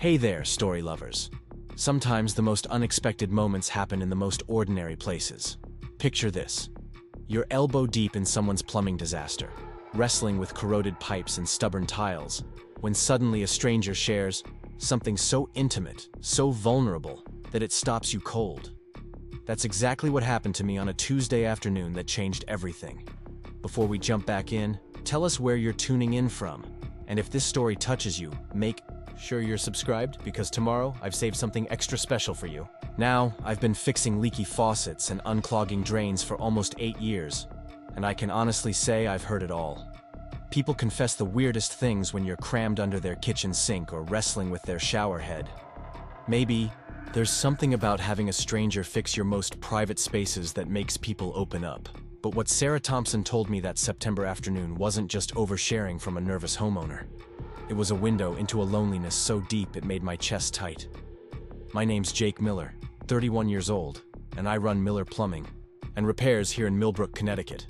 Hey there, story lovers. Sometimes the most unexpected moments happen in the most ordinary places. Picture this. You're elbow deep in someone's plumbing disaster, wrestling with corroded pipes and stubborn tiles, when suddenly a stranger shares something so intimate, so vulnerable, that it stops you cold. That's exactly what happened to me on a Tuesday afternoon that changed everything. Before we jump back in, tell us where you're tuning in from, and if this story touches you, make sure you're subscribed, because tomorrow I've saved something extra special for you. Now, I've been fixing leaky faucets and unclogging drains for almost 8 years, and I can honestly say I've heard it all. People confess the weirdest things when you're crammed under their kitchen sink or wrestling with their shower head. Maybe there's something about having a stranger fix your most private spaces that makes people open up. But what Sarah Thompson told me that September afternoon wasn't just oversharing from a nervous homeowner. It was a window into a loneliness so deep it made my chest tight. My name's Jake Miller, 31 years old, and I run Miller Plumbing and Repairs here in Millbrook, Connecticut.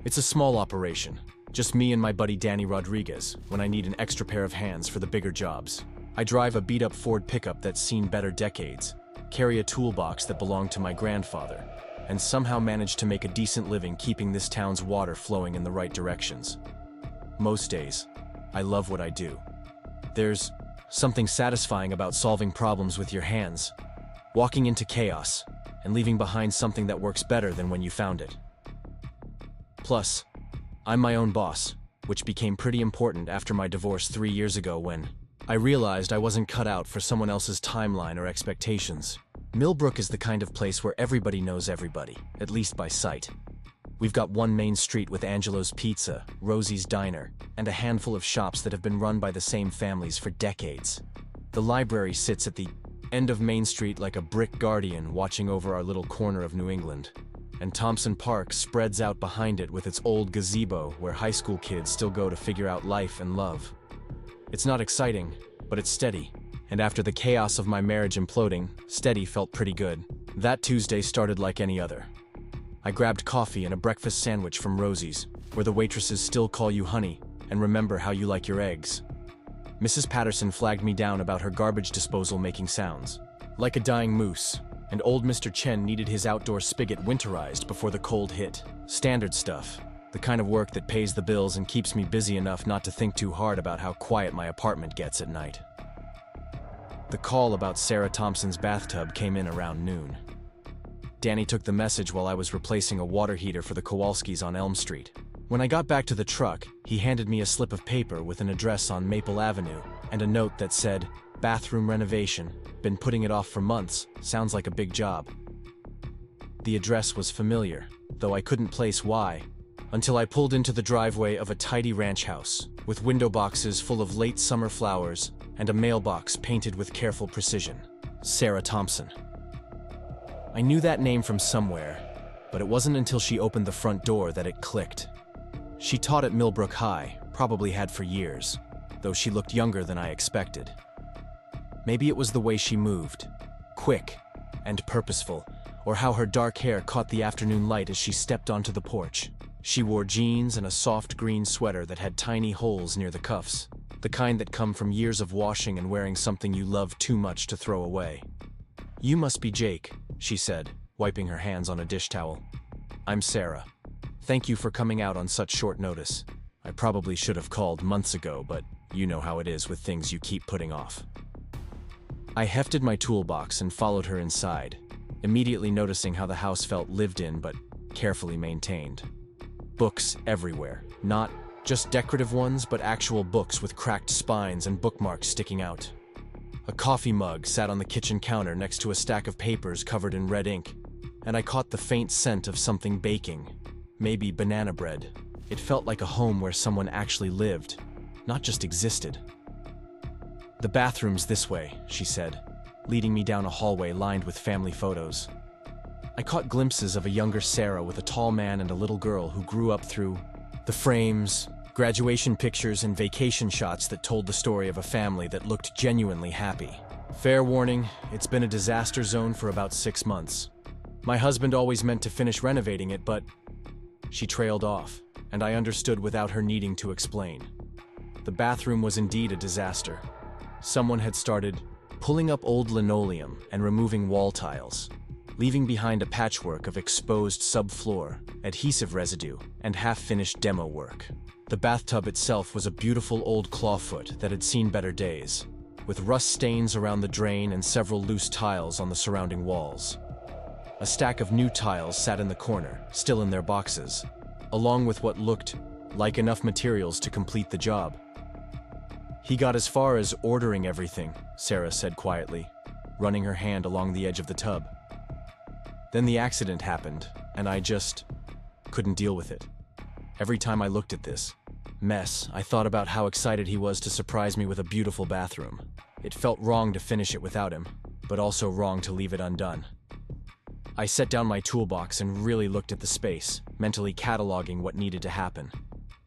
It's a small operation, just me and my buddy Danny Rodriguez when I need an extra pair of hands for the bigger jobs. I drive a beat-up Ford pickup that's seen better decades, carry a toolbox that belonged to my grandfather, and somehow manage to make a decent living keeping this town's water flowing in the right directions. Most days, I love what I do. There's something satisfying about solving problems with your hands, walking into chaos, and leaving behind something that works better than when you found it. Plus, I'm my own boss, which became pretty important after my divorce 3 years ago when I realized I wasn't cut out for someone else's timeline or expectations. Millbrook is the kind of place where everybody knows everybody, at least by sight. We've got one main street with Angelo's Pizza, Rosie's Diner, and a handful of shops that have been run by the same families for decades. The library sits at the end of Main Street like a brick guardian watching over our little corner of New England. And Thompson Park spreads out behind it with its old gazebo where high school kids still go to figure out life and love. It's not exciting, but it's steady. And after the chaos of my marriage imploding, steady felt pretty good. That Tuesday started like any other. I grabbed coffee and a breakfast sandwich from Rosie's, where the waitresses still call you honey and remember how you like your eggs. Mrs. Patterson flagged me down about her garbage disposal making sounds, like a dying moose, and old Mr. Chen needed his outdoor spigot winterized before the cold hit. Standard stuff, the kind of work that pays the bills and keeps me busy enough not to think too hard about how quiet my apartment gets at night. The call about Sarah Thompson's bathtub came in around noon. Danny took the message while I was replacing a water heater for the Kowalskis on Elm Street. When I got back to the truck, he handed me a slip of paper with an address on Maple Avenue and a note that said, "Bathroom renovation. Been putting it off for months. Sounds like a big job." The address was familiar, though I couldn't place why, until I pulled into the driveway of a tidy ranch house, with window boxes full of late summer flowers and a mailbox painted with careful precision. Sarah Thompson. I knew that name from somewhere, but it wasn't until she opened the front door that it clicked. She taught at Millbrook High, probably had for years, though she looked younger than I expected. Maybe it was the way she moved, quick and purposeful, or how her dark hair caught the afternoon light as she stepped onto the porch. She wore jeans and a soft green sweater that had tiny holes near the cuffs, the kind that come from years of washing and wearing something you love too much to throw away. "You must be Jake," she said, wiping her hands on a dish towel. "I'm Sarah. Thank you for coming out on such short notice. I probably should have called months ago, but you know how it is with things you keep putting off." I hefted my toolbox and followed her inside, immediately noticing how the house felt lived in but carefully maintained. Books everywhere, not just decorative ones, but actual books with cracked spines and bookmarks sticking out. A coffee mug sat on the kitchen counter next to a stack of papers covered in red ink, and I caught the faint scent of something baking, maybe banana bread. It felt like a home where someone actually lived, not just existed. "The bathroom's this way," she said, leading me down a hallway lined with family photos. I caught glimpses of a younger Sarah with a tall man and a little girl who grew up through the frames, graduation pictures, and vacation shots that told the story of a family that looked genuinely happy. Fair warning, it's been a disaster zone for about 6 months. My husband always meant to finish renovating it, but she trailed off, and I understood without her needing to explain. The bathroom was indeed a disaster. Someone had started pulling up old linoleum and removing wall tiles, leaving behind a patchwork of exposed subfloor, adhesive residue, and half-finished demo work. The bathtub itself was a beautiful old clawfoot that had seen better days, with rust stains around the drain and several loose tiles on the surrounding walls. A stack of new tiles sat in the corner, still in their boxes, along with what looked like enough materials to complete the job. "He got as far as ordering everything," Sarah said quietly, running her hand along the edge of the tub. "Then the accident happened, and I just couldn't deal with it. Every time I looked at this mess, I thought about how excited he was to surprise me with a beautiful bathroom. It felt wrong to finish it without him, but also wrong to leave it undone." I set down my toolbox and really looked at the space, mentally cataloging what needed to happen.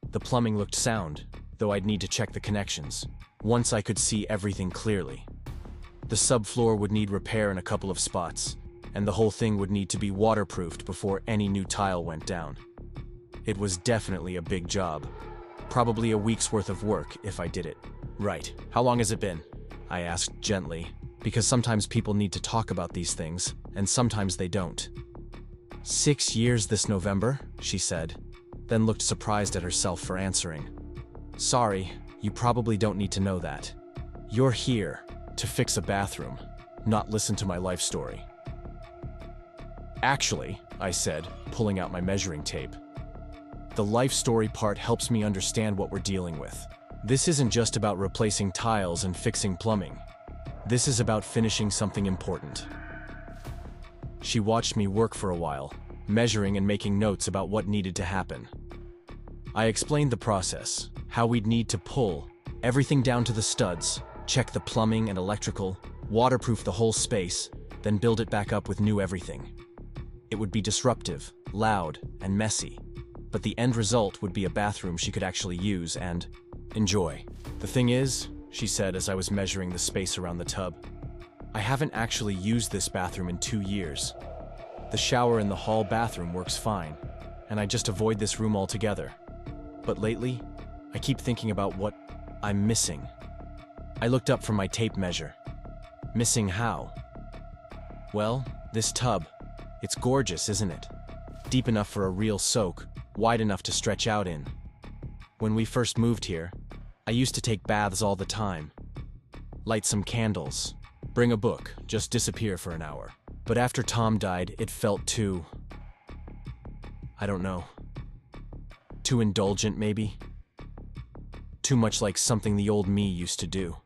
The plumbing looked sound, though I'd need to check the connections. Once I could see everything clearly. The subfloor would need repair in a couple of spots, and the whole thing would need to be waterproofed before any new tile went down. It was definitely a big job. Probably a week's worth of work if I did it right. "How long has it been?" I asked gently, because sometimes people need to talk about these things, and sometimes they don't. 6 years this November," she said, then looked surprised at herself for answering. "Sorry, you probably don't need to know that. You're here to fix a bathroom, not listen to my life story." "Actually," I said, pulling out my measuring tape, "the life story part helps me understand what we're dealing with. This isn't just about replacing tiles and fixing plumbing. This is about finishing something important." She watched me work for a while, measuring and making notes about what needed to happen. I explained the process, how we'd need to pull everything down to the studs, check the plumbing and electrical, waterproof the whole space, then build it back up with new everything. It would be disruptive, loud, and messy, but the end result would be a bathroom she could actually use and enjoy. "The thing is," she said as I was measuring the space around the tub, "I haven't actually used this bathroom in 2 years. The shower in the hall bathroom works fine, and I just avoid this room altogether. But lately, I keep thinking about what I'm missing." I looked up from my tape measure. "Missing how?" "Well, this tub. It's gorgeous, isn't it? Deep enough for a real soak, wide enough to stretch out in. When we first moved here, I used to take baths all the time. Light some candles, bring a book, just disappear for an hour. But after Tom died, it felt too, I don't know, too indulgent maybe? Too much like something the old me used to do."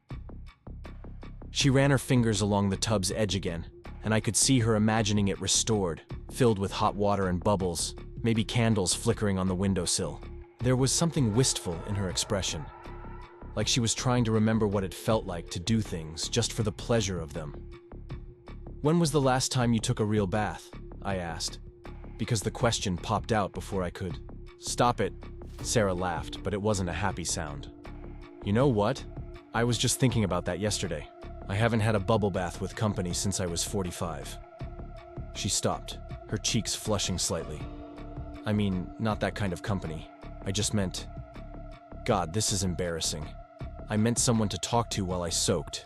She ran her fingers along the tub's edge again, and I could see her imagining it restored, filled with hot water and bubbles, maybe candles flickering on the windowsill. There was something wistful in her expression, like she was trying to remember what it felt like to do things just for the pleasure of them. "When was the last time you took a real bath?" I asked, because the question popped out before I could stop it. Sarah laughed, but it wasn't a happy sound. "You know what? I was just thinking about that yesterday. I haven't had a bubble bath with company since I was 45. She stopped, her cheeks flushing slightly. "I mean, not that kind of company. I just meant... God, this is embarrassing. I meant someone to talk to while I soaked.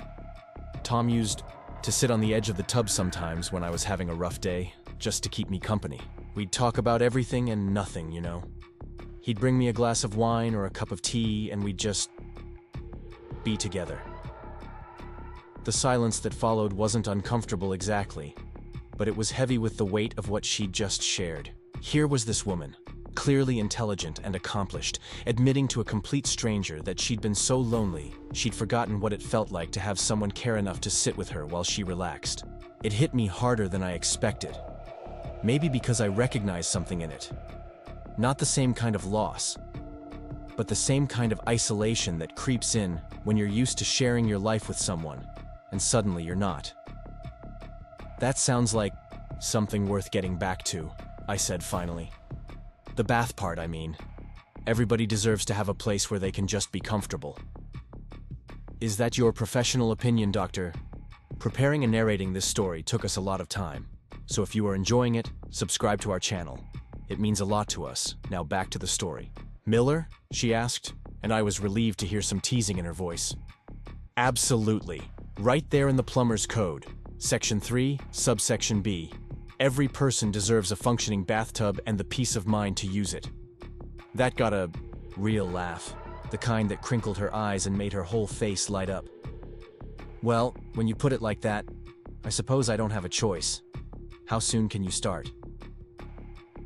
Tom used to sit on the edge of the tub sometimes when I was having a rough day, just to keep me company. We'd talk about everything and nothing, you know. He'd bring me a glass of wine or a cup of tea, and we'd just be together." The silence that followed wasn't uncomfortable exactly, but it was heavy with the weight of what she'd just shared. Here was this woman, clearly intelligent and accomplished, admitting to a complete stranger that she'd been so lonely, she'd forgotten what it felt like to have someone care enough to sit with her while she relaxed. It hit me harder than I expected. Maybe because I recognized something in it. Not the same kind of loss, but the same kind of isolation that creeps in when you're used to sharing your life with someone, and suddenly you're not. "That sounds like something worth getting back to," I said finally. "The bath part, I mean. Everybody deserves to have a place where they can just be comfortable." "Is that your professional opinion, Doctor?" Preparing and narrating this story took us a lot of time, so if you are enjoying it, subscribe to our channel. It means a lot to us. Now back to the story. "Miller?" she asked, and I was relieved to hear some teasing in her voice. Absolutely. Right there in the plumber's code. Section 3, subsection B. Every person deserves a functioning bathtub and the peace of mind to use it. That got a real laugh, the kind that crinkled her eyes and made her whole face light up. Well, when you put it like that, I suppose I don't have a choice. How soon can you start?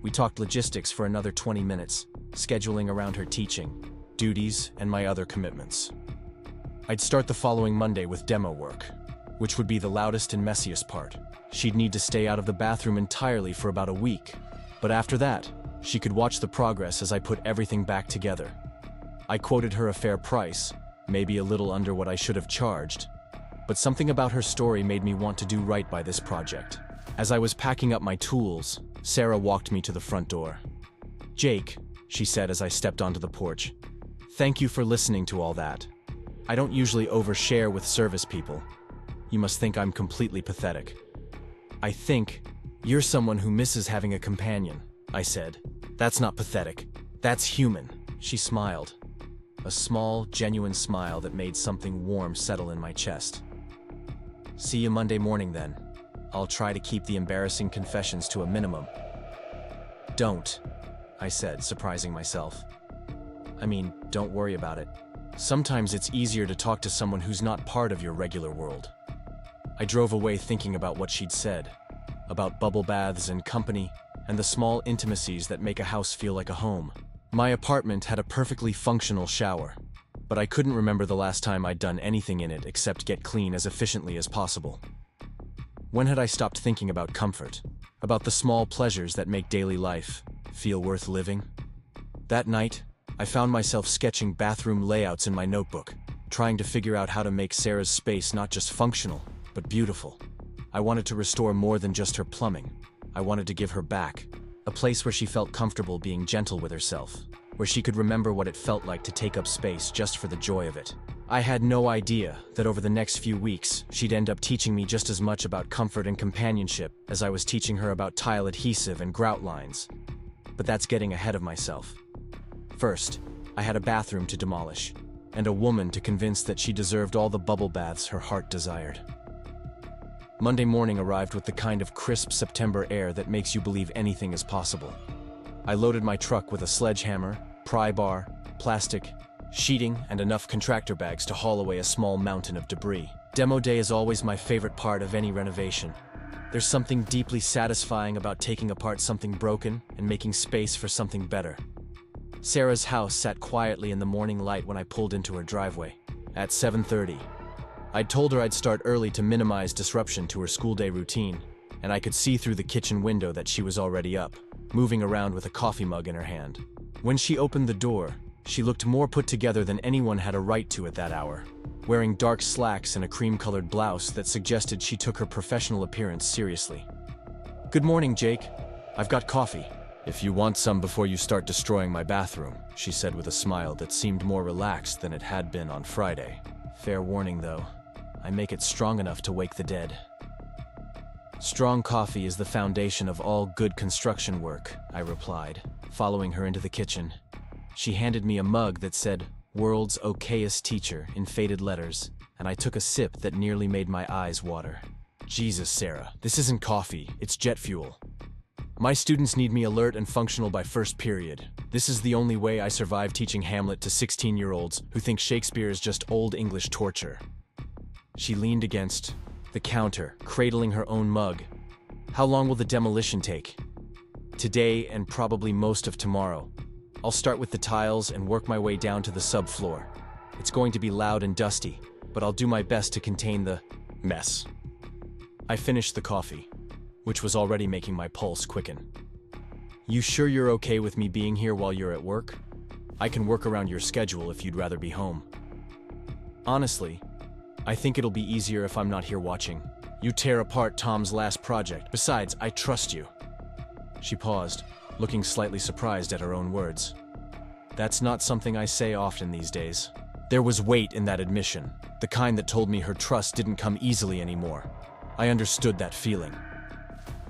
We talked logistics for another 20 minutes, scheduling around her teaching, duties, and my other commitments. I'd start the following Monday with demo work, which would be the loudest and messiest part. She'd need to stay out of the bathroom entirely for about a week, but after that, she could watch the progress as I put everything back together. I quoted her a fair price, maybe a little under what I should have charged, but something about her story made me want to do right by this project. As I was packing up my tools, Sarah walked me to the front door. "Jake," she said as I stepped onto the porch, "thank you for listening to all that. I don't usually overshare with service people. You must think I'm completely pathetic." "I think you're someone who misses having a companion," I said. "That's not pathetic. That's human." She smiled. A small, genuine smile that made something warm settle in my chest. "See you Monday morning then. I'll try to keep the embarrassing confessions to a minimum." "Don't," I said, surprising myself. "I mean, don't worry about it. Sometimes it's easier to talk to someone who's not part of your regular world." I drove away thinking about what she'd said, about bubble baths and company, and the small intimacies that make a house feel like a home. My apartment had a perfectly functional shower, but I couldn't remember the last time I'd done anything in it except get clean as efficiently as possible. When had I stopped thinking about comfort, about the small pleasures that make daily life feel worth living? That night, I found myself sketching bathroom layouts in my notebook, trying to figure out how to make Sarah's space not just functional, but beautiful. I wanted to restore more than just her plumbing. I wanted to give her back, a place where she felt comfortable being gentle with herself, where she could remember what it felt like to take up space just for the joy of it. I had no idea that over the next few weeks, she'd end up teaching me just as much about comfort and companionship as I was teaching her about tile adhesive and grout lines. But that's getting ahead of myself. First, I had a bathroom to demolish, and a woman to convince that she deserved all the bubble baths her heart desired. Monday morning arrived with the kind of crisp September air that makes you believe anything is possible. I loaded my truck with a sledgehammer, pry bar, plastic, sheeting, and enough contractor bags to haul away a small mountain of debris. Demo day is always my favorite part of any renovation. There's something deeply satisfying about taking apart something broken and making space for something better. Sarah's house sat quietly in the morning light when I pulled into her driveway. At 7:30. I'd told her I'd start early to minimize disruption to her school day routine, and I could see through the kitchen window that she was already up, moving around with a coffee mug in her hand. When she opened the door, she looked more put together than anyone had a right to at that hour, wearing dark slacks and a cream-colored blouse that suggested she took her professional appearance seriously. "Good morning, Jake. I've got coffee. If you want some before you start destroying my bathroom," she said with a smile that seemed more relaxed than it had been on Friday. Fair warning, though. I make it strong enough to wake the dead. "Strong coffee is the foundation of all good construction work," I replied, following her into the kitchen. She handed me a mug that said, "World's okayest teacher" in faded letters, and I took a sip that nearly made my eyes water. "Jesus, Sarah, this isn't coffee, it's jet fuel. My students need me alert and functional by first period. This is the only way I survive teaching Hamlet to 16-year-olds who think Shakespeare is just Old English torture." She leaned against the counter, cradling her own mug. "How long will the demolition take?" "Today and probably most of tomorrow. I'll start with the tiles and work my way down to the subfloor. It's going to be loud and dusty, but I'll do my best to contain the mess." I finished the coffee, which was already making my pulse quicken. "You sure you're okay with me being here while you're at work? I can work around your schedule if you'd rather be home." "Honestly, I think it'll be easier if I'm not here watching. You tear apart Tom's last project. Besides, I trust you." She paused, looking slightly surprised at her own words. That's not something I say often these days. There was weight in that admission, the kind that told me her trust didn't come easily anymore. I understood that feeling.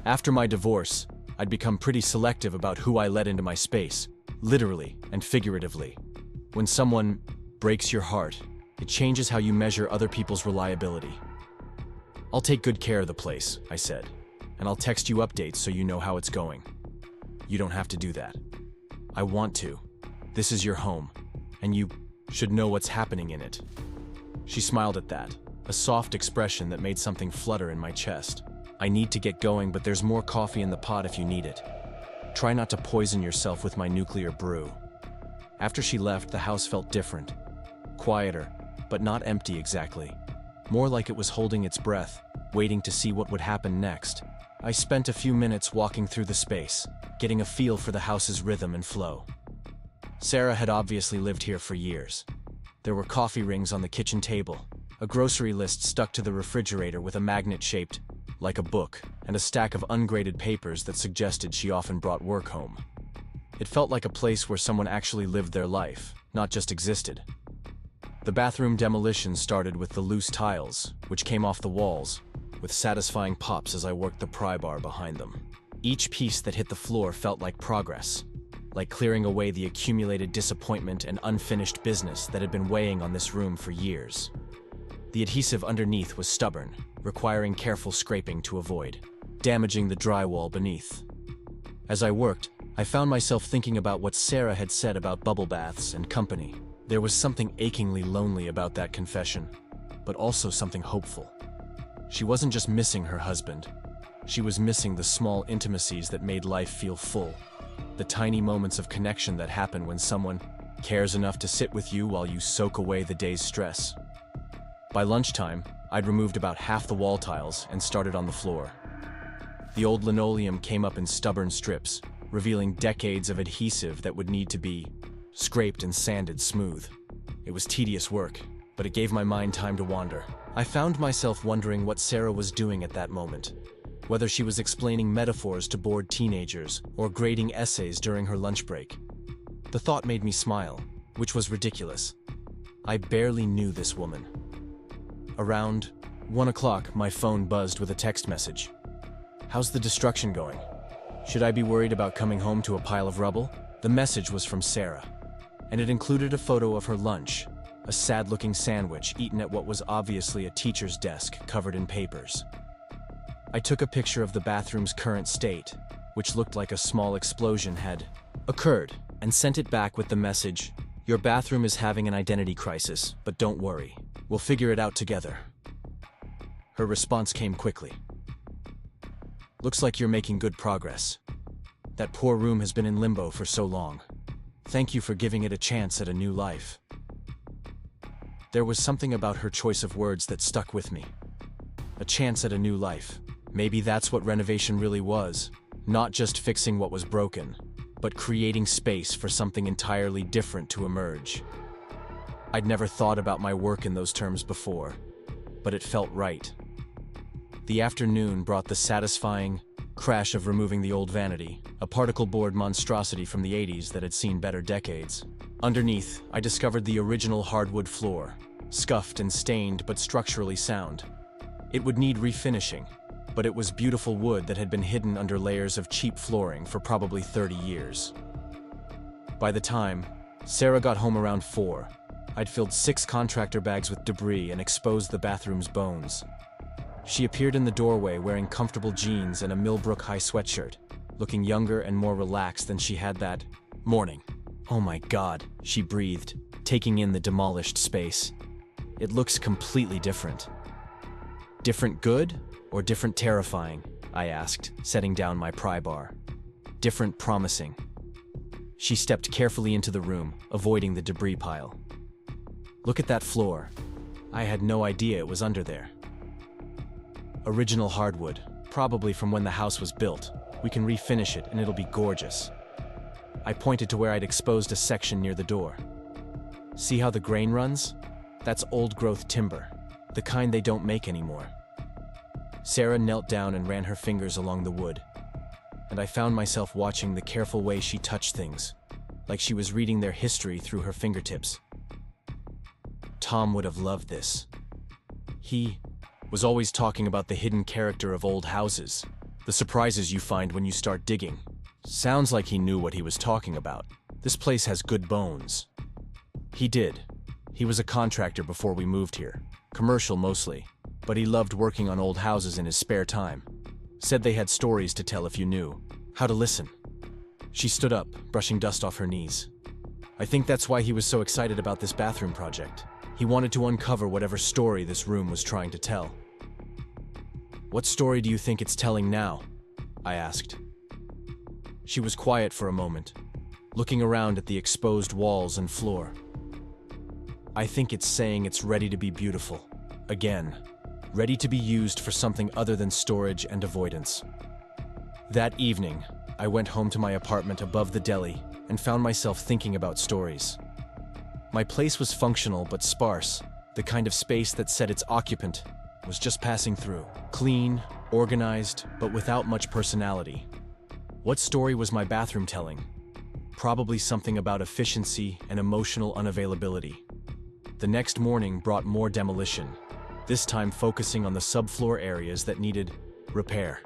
After my divorce, I'd become pretty selective about who I let into my space, literally and figuratively. When someone breaks your heart, It changes how you measure other people's reliability. "I'll take good care of the place," I said, "and I'll text you updates so you know how it's going." "You don't have to do that." "I want to. This is your home, and you should know what's happening in it." She smiled at that, a soft expression that made something flutter in my chest. "I need to get going, but there's more coffee in the pot if you need it. Try not to poison yourself with my nuclear brew." After she left, the house felt different. Quieter, but not empty exactly. More like it was holding its breath, waiting to see what would happen next. I spent a few minutes walking through the space, getting a feel for the house's rhythm and flow. Sarah had obviously lived here for years. There were coffee rings on the kitchen table, a grocery list stuck to the refrigerator with a magnet shaped like a book, and a stack of ungraded papers that suggested she often brought work home. It felt like a place where someone actually lived their life, not just existed. The bathroom demolition started with the loose tiles, which came off the walls, with satisfying pops as I worked the pry bar behind them. Each piece that hit the floor felt like progress, like clearing away the accumulated disappointment and unfinished business that had been weighing on this room for years. The adhesive underneath was stubborn, requiring careful scraping to avoid damaging the drywall beneath. As I worked, I found myself thinking about what Sarah had said about bubble baths and company. There was something achingly lonely about that confession, but also something hopeful. She wasn't just missing her husband. She was missing the small intimacies that made life feel full, the tiny moments of connection that happen when someone cares enough to sit with you while you soak away the day's stress. By lunchtime, I'd removed about half the wall tiles and started on the floor. The old linoleum came up in stubborn strips, revealing decades of adhesive that would need to be scraped and sanded smooth. It was tedious work, but it gave my mind time to wander. I found myself wondering what Sarah was doing at that moment, whether she was explaining metaphors to bored teenagers or grading essays during her lunch break. The thought made me smile, which was ridiculous. I barely knew this woman. Around 1 o'clock, my phone buzzed with a text message. "How's the destruction going? Should I be worried about coming home to a pile of rubble?" The message was from Sarah, and it included a photo of her lunch, a sad-looking sandwich eaten at what was obviously a teacher's desk covered in papers. I took a picture of the bathroom's current state, which looked like a small explosion had occurred, and sent it back with the message, "Your bathroom is having an identity crisis, but don't worry. We'll figure it out together." Her response came quickly. "Looks like you're making good progress. That poor room has been in limbo for so long. Thank you for giving it a chance at a new life." There was something about her choice of words that stuck with me. A chance at a new life. Maybe that's what renovation really was. Not just fixing what was broken, but creating space for something entirely different to emerge. I'd never thought about my work in those terms before, but it felt right. The afternoon brought the satisfying crash of removing the old vanity, a particle board monstrosity from the 80s that had seen better decades. Underneath, I discovered the original hardwood floor, scuffed and stained but structurally sound. It would need refinishing, but it was beautiful wood that had been hidden under layers of cheap flooring for probably 30 years. By the time Sarah got home around 4, I'd filled 6 contractor bags with debris and exposed the bathroom's bones. She appeared in the doorway wearing comfortable jeans and a Millbrook high sweatshirt, looking younger and more relaxed than she had that morning. "Oh my God," she breathed, taking in the demolished space. "It looks completely different." "Different good or different terrifying?" I asked, setting down my pry bar. "Different promising." She stepped carefully into the room, avoiding the debris pile. "Look at that floor. I had no idea it was under there." "Original hardwood, probably from when the house was built. We can refinish it and it'll be gorgeous." I pointed to where I'd exposed a section near the door. "See how the grain runs? That's old-growth timber, the kind they don't make anymore." Sarah knelt down and ran her fingers along the wood, and I found myself watching the careful way she touched things, like she was reading their history through her fingertips. Tom would have loved this. He was always talking about the hidden character of old houses, the surprises you find when you start digging. Sounds like he knew what he was talking about. This place has good bones. He did. He was a contractor before we moved here, commercial mostly, but he loved working on old houses in his spare time. Said they had stories to tell if you knew how to listen. She stood up, brushing dust off her knees. I think that's why he was so excited about this bathroom project. He wanted to uncover whatever story this room was trying to tell. What story do you think it's telling now? I asked. She was quiet for a moment, looking around at the exposed walls and floor. I think it's saying it's ready to be beautiful. Again, ready to be used for something other than storage and avoidance. That evening, I went home to my apartment above the deli and found myself thinking about stories. My place was functional but sparse, the kind of space that said its occupant was just passing through. Clean, organized, but without much personality. What story was my bathroom telling? Probably something about efficiency and emotional unavailability. The next morning brought more demolition, this time focusing on the subfloor areas that needed repair.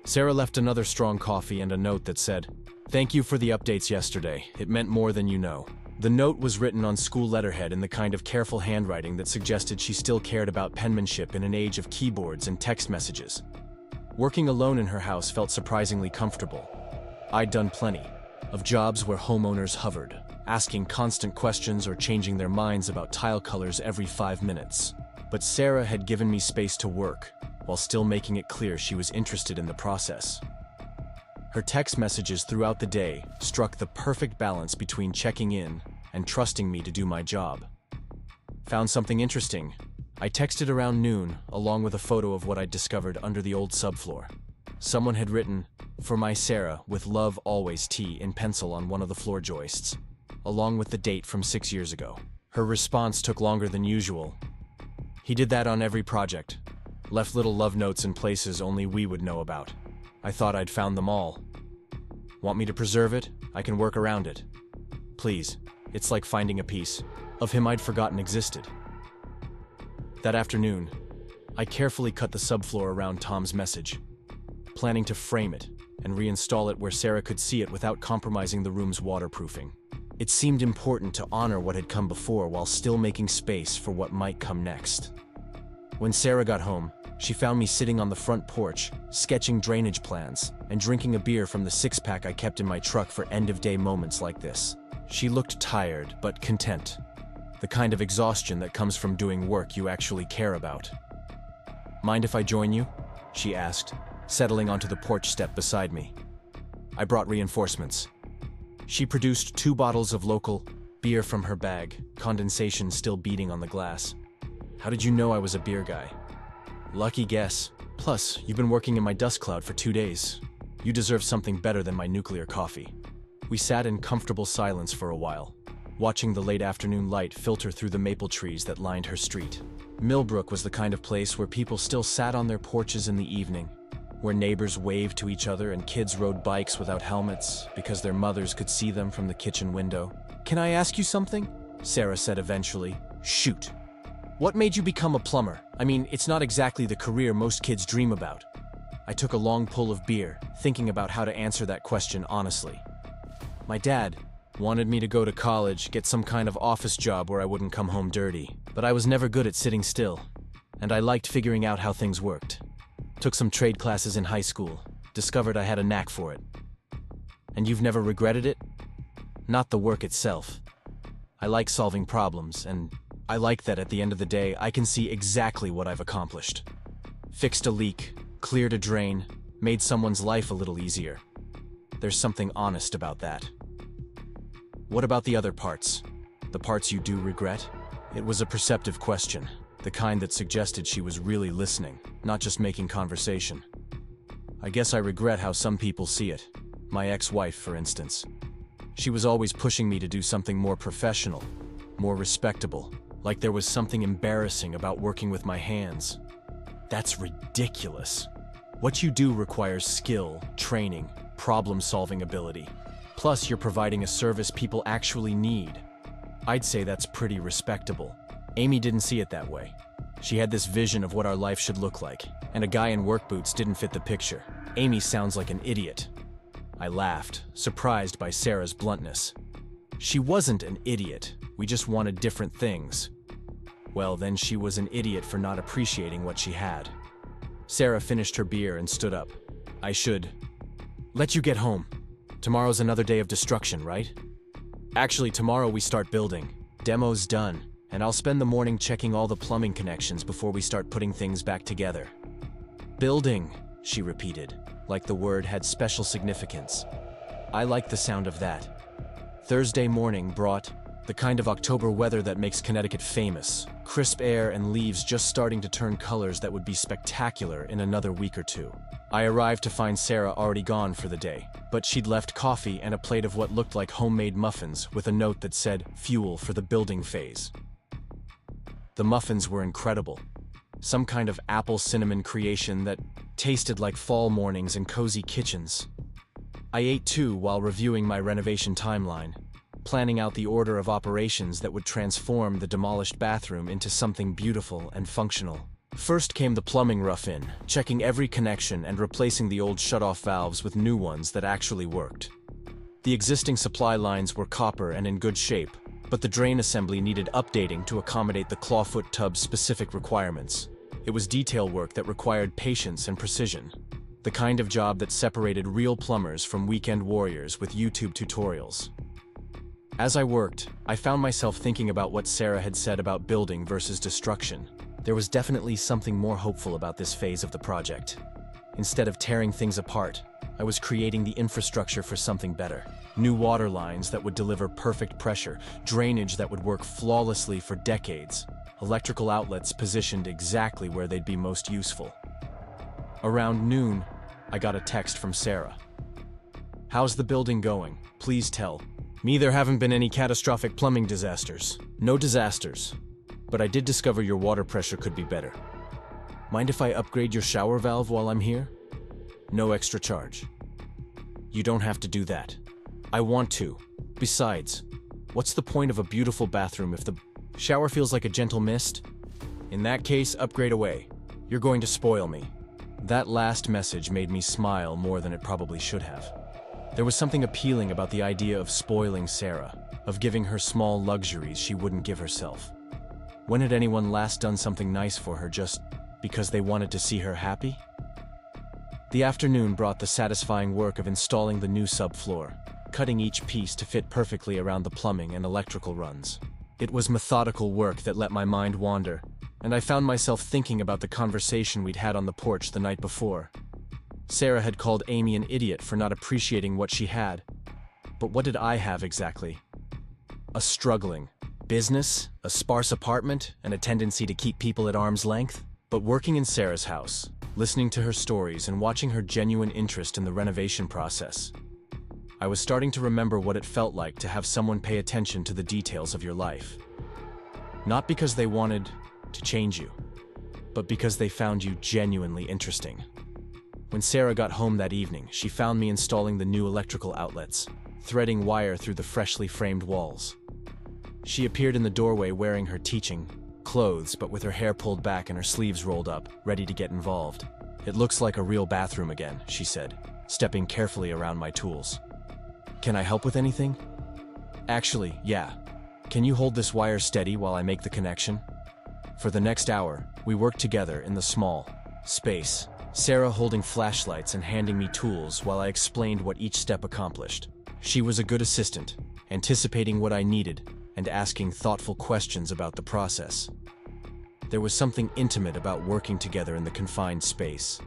Sarah left another strong coffee and a note that said, "Thank you for the updates yesterday. It meant more than you know." The note was written on school letterhead in the kind of careful handwriting that suggested she still cared about penmanship in an age of keyboards and text messages. Working alone in her house felt surprisingly comfortable. I'd done plenty of jobs where homeowners hovered, asking constant questions or changing their minds about tile colors every 5 minutes. But Sarah had given me space to work, while still making it clear she was interested in the process. Her text messages throughout the day struck the perfect balance between checking in and trusting me to do my job. Found something interesting. I texted around noon, along with a photo of what I'd discovered under the old subfloor. Someone had written, "For my Sarah, with love always T" in pencil on one of the floor joists, along with the date from 6 years ago. Her response took longer than usual. He did that on every project. Left little love notes in places only we would know about. I thought I'd found them all. Want me to preserve it? I can work around it. Please. It's like finding a piece of him I'd forgotten existed. That afternoon, I carefully cut the subfloor around Tom's message, planning to frame it and reinstall it where Sarah could see it without compromising the room's waterproofing. It seemed important to honor what had come before while still making space for what might come next. When Sarah got home, she found me sitting on the front porch, sketching drainage plans and drinking a beer from the 6-pack I kept in my truck for end-of-day moments like this. She looked tired but content, the kind of exhaustion that comes from doing work you actually care about. "Mind if I join you?" she asked, settling onto the porch step beside me. I brought reinforcements. She produced 2 bottles of local beer from her bag, condensation still beating on the glass. "How did you know I was a beer guy?" "Lucky guess. Plus, you've been working in my dust cloud for 2 days. You deserve something better than my nuclear coffee." We sat in comfortable silence for a while, watching the late afternoon light filter through the maple trees that lined her street. Millbrook was the kind of place where people still sat on their porches in the evening, where neighbors waved to each other and kids rode bikes without helmets because their mothers could see them from the kitchen window. "Can I ask you something?" Sarah said eventually. "Shoot. What made you become a plumber? I mean, it's not exactly the career most kids dream about." I took a long pull of beer, thinking about how to answer that question honestly. "My dad wanted me to go to college, get some kind of office job where I wouldn't come home dirty. But I was never good at sitting still, and I liked figuring out how things worked. Took some trade classes in high school, discovered I had a knack for it." "And you've never regretted it?" "Not the work itself. I like solving problems, and I like that at the end of the day I can see exactly what I've accomplished. Fixed a leak, cleared a drain, made someone's life a little easier. There's something honest about that." "What about the other parts? The parts you do regret?" It was a perceptive question, the kind that suggested she was really listening, not just making conversation. "I guess I regret how some people see it. My ex-wife, for instance. She was always pushing me to do something more professional, more respectable, like there was something embarrassing about working with my hands. That's ridiculous. What you do requires skill, training, problem-solving ability. Plus, you're providing a service people actually need. I'd say that's pretty respectable." Amy didn't see it that way. She had this vision of what our life should look like, and a guy in work boots didn't fit the picture. Amy sounds like an idiot. I laughed, surprised by Sarah's bluntness. She wasn't an idiot. We just wanted different things. Well, then she was an idiot for not appreciating what she had. Sarah finished her beer and stood up. I should let you get home. Tomorrow's another day of destruction, right? Actually, tomorrow we start building. Demo's done, and I'll spend the morning checking all the plumbing connections before we start putting things back together. Building, she repeated, like the word had special significance. I liked the sound of that. Thursday morning brought the kind of October weather that makes Connecticut famous. Crisp air and leaves just starting to turn colors that would be spectacular in another week or two. I arrived to find Sarah already gone for the day, but she'd left coffee and a plate of what looked like homemade muffins with a note that said, "Fuel for the building phase." The muffins were incredible. Some kind of apple cinnamon creation that tasted like fall mornings and cozy kitchens. I ate two while reviewing my renovation timeline, planning out the order of operations that would transform the demolished bathroom into something beautiful and functional. First came the plumbing rough-in, checking every connection and replacing the old shut-off valves with new ones that actually worked. The existing supply lines were copper and in good shape, but the drain assembly needed updating to accommodate the clawfoot tub's specific requirements. It was detail work that required patience and precision, the kind of job that separated real plumbers from weekend warriors with YouTube tutorials. As I worked, I found myself thinking about what Sarah had said about building versus destruction. There was definitely something more hopeful about this phase of the project. Instead of tearing things apart, I was creating the infrastructure for something better. New water lines that would deliver perfect pressure, drainage that would work flawlessly for decades, electrical outlets positioned exactly where they'd be most useful. Around noon, I got a text from Sarah. "How's the building going? Please tell me there haven't been any catastrophic plumbing disasters." "No disasters. But I did discover your water pressure could be better. Mind if I upgrade your shower valve while I'm here? No extra charge." "You don't have to do that. I want to. Besides, what's the point of a beautiful bathroom if the shower feels like a gentle mist? In that case, upgrade away. You're going to spoil me." That last message made me smile more than it probably should have. There was something appealing about the idea of spoiling Sarah, of giving her small luxuries she wouldn't give herself. When had anyone last done something nice for her just because they wanted to see her happy? The afternoon brought the satisfying work of installing the new subfloor, cutting each piece to fit perfectly around the plumbing and electrical runs. It was methodical work that let my mind wander, and I found myself thinking about the conversation we'd had on the porch the night before. Sarah had called Amy an idiot for not appreciating what she had. But what did I have exactly? A struggling business, a sparse apartment, and a tendency to keep people at arm's length. But working in Sarah's house, listening to her stories and watching her genuine interest in the renovation process, I was starting to remember what it felt like to have someone pay attention to the details of your life. Not because they wanted to change you, but because they found you genuinely interesting. When Sarah got home that evening, she found me installing the new electrical outlets, threading wire through the freshly framed walls. She appeared in the doorway wearing her teaching clothes, but with her hair pulled back and her sleeves rolled up, ready to get involved. "It looks like a real bathroom again," she said, stepping carefully around my tools. "Can I help with anything?" "Actually, yeah. Can you hold this wire steady while I make the connection?" For the next hour, we worked together in the small space, Sarah holding flashlights and handing me tools while I explained what each step accomplished. She was a good assistant, anticipating what I needed and asking thoughtful questions about the process. There was something intimate about working together in the confined space,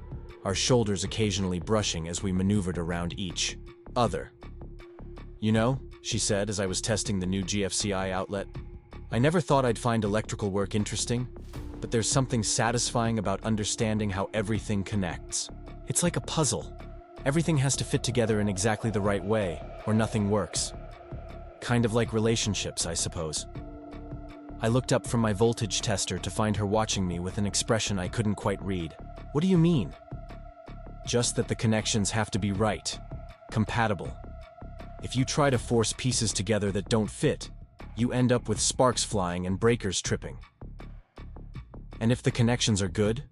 our shoulders occasionally brushing as we maneuvered around each other. "You know," she said as I was testing the new GFCI outlet, "I never thought I'd find electrical work interesting, but there's something satisfying about understanding how everything connects. It's like a puzzle. Everything has to fit together in exactly the right way, or nothing works. Kind of like relationships, I suppose." I looked up from my voltage tester to find her watching me with an expression I couldn't quite read. "What do you mean?" "Just that the connections have to be right, compatible. If you try to force pieces together that don't fit, you end up with sparks flying and breakers tripping. And if the connections are good,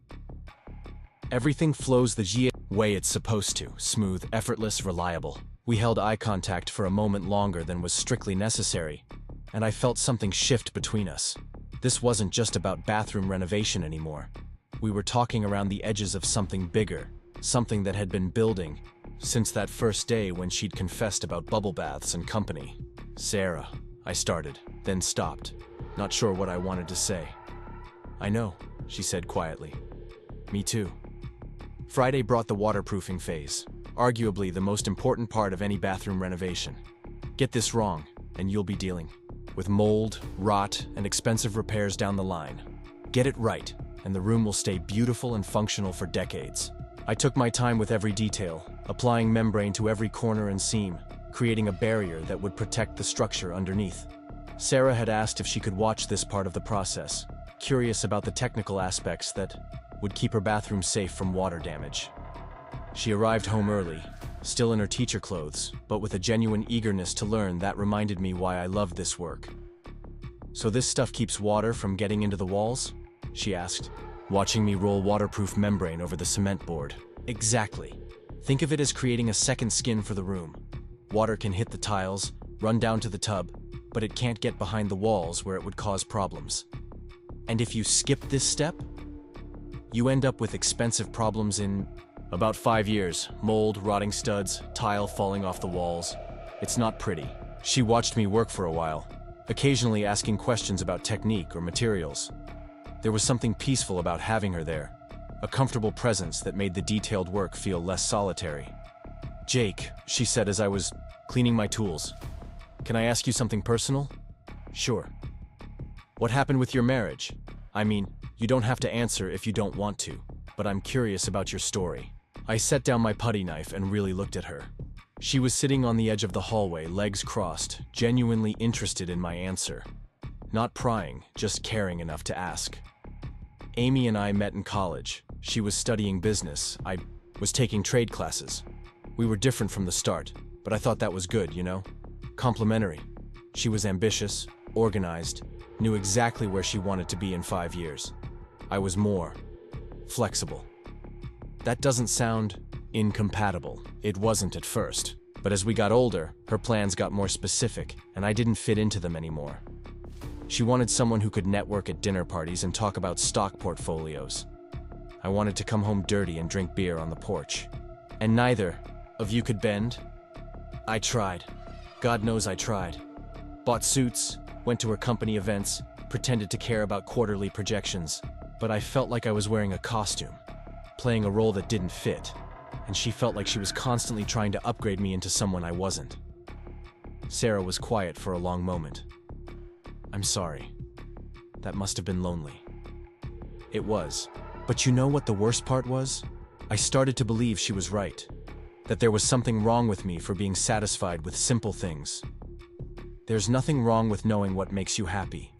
everything flows the way it's supposed to, smooth, effortless, reliable." We held eye contact for a moment longer than was strictly necessary, and I felt something shift between us. This wasn't just about bathroom renovation anymore. We were talking around the edges of something bigger, something that had been building since that first day when she'd confessed about bubble baths and company. "Sarah," I started, then stopped, not sure what I wanted to say. "I know," she said quietly. "Me too." Friday brought the waterproofing phase, arguably the most important part of any bathroom renovation. Get this wrong, and you'll be dealing with mold, rot, and expensive repairs down the line. Get it right, and the room will stay beautiful and functional for decades. I took my time with every detail, applying membrane to every corner and seam, creating a barrier that would protect the structure underneath. Sarah had asked if she could watch this part of the process, curious about the technical aspects that would keep her bathroom safe from water damage. She arrived home early, still in her teacher clothes, but with a genuine eagerness to learn that reminded me why I loved this work. "So this stuff keeps water from getting into the walls?" she asked, watching me roll waterproof membrane over the cement board. "Exactly. Think of it as creating a second skin for the room. Water can hit the tiles, run down to the tub, but it can't get behind the walls where it would cause problems. And if you skip this step, you end up with expensive problems in about 5 years. Mold, rotting studs, tile falling off the walls. It's not pretty." She watched me work for a while, occasionally asking questions about technique or materials. There was something peaceful about having her there, a comfortable presence that made the detailed work feel less solitary. "Jake," she said as I was cleaning my tools, "can I ask you something personal?" "Sure." "What happened with your marriage? I mean, you don't have to answer if you don't want to, but I'm curious about your story." I set down my putty knife and really looked at her. She was sitting on the edge of the hallway, legs crossed, genuinely interested in my answer. Not prying, just caring enough to ask. "Amy and I met in college. She was studying business. I was taking trade classes. We were different from the start, but I thought that was good, you know? Complementary. She was ambitious, organized, knew exactly where she wanted to be in 5 years. I was more flexible. That doesn't sound incompatible. It wasn't at first. But as we got older, her plans got more specific, and I didn't fit into them anymore. She wanted someone who could network at dinner parties and talk about stock portfolios. I wanted to come home dirty and drink beer on the porch. And neither of you could bend. I tried. God knows I tried. Bought suits, went to her company events, pretended to care about quarterly projections, but I felt like I was wearing a costume, playing a role that didn't fit, and she felt like she was constantly trying to upgrade me into someone I wasn't. Sarah was quiet for a long moment. "I'm sorry. That must have been lonely." It was. But you know what the worst part was? I started to believe she was right, that there was something wrong with me for being satisfied with simple things. There's nothing wrong with knowing what makes you happy.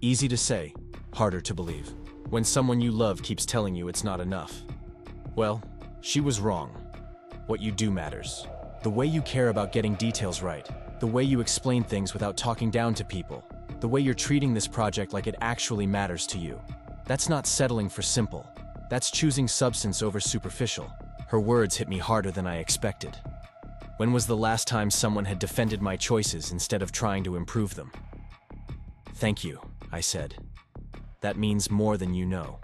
Easy to say, harder to believe, when someone you love keeps telling you it's not enough. Well, she was wrong. What you do matters. The way you care about getting details right, the way you explain things without talking down to people, the way you're treating this project like it actually matters to you. That's not settling for simple. That's choosing substance over superficial. Her words hit me harder than I expected. When was the last time someone had defended my choices instead of trying to improve them? "Thank you," I said. "That means more than you know."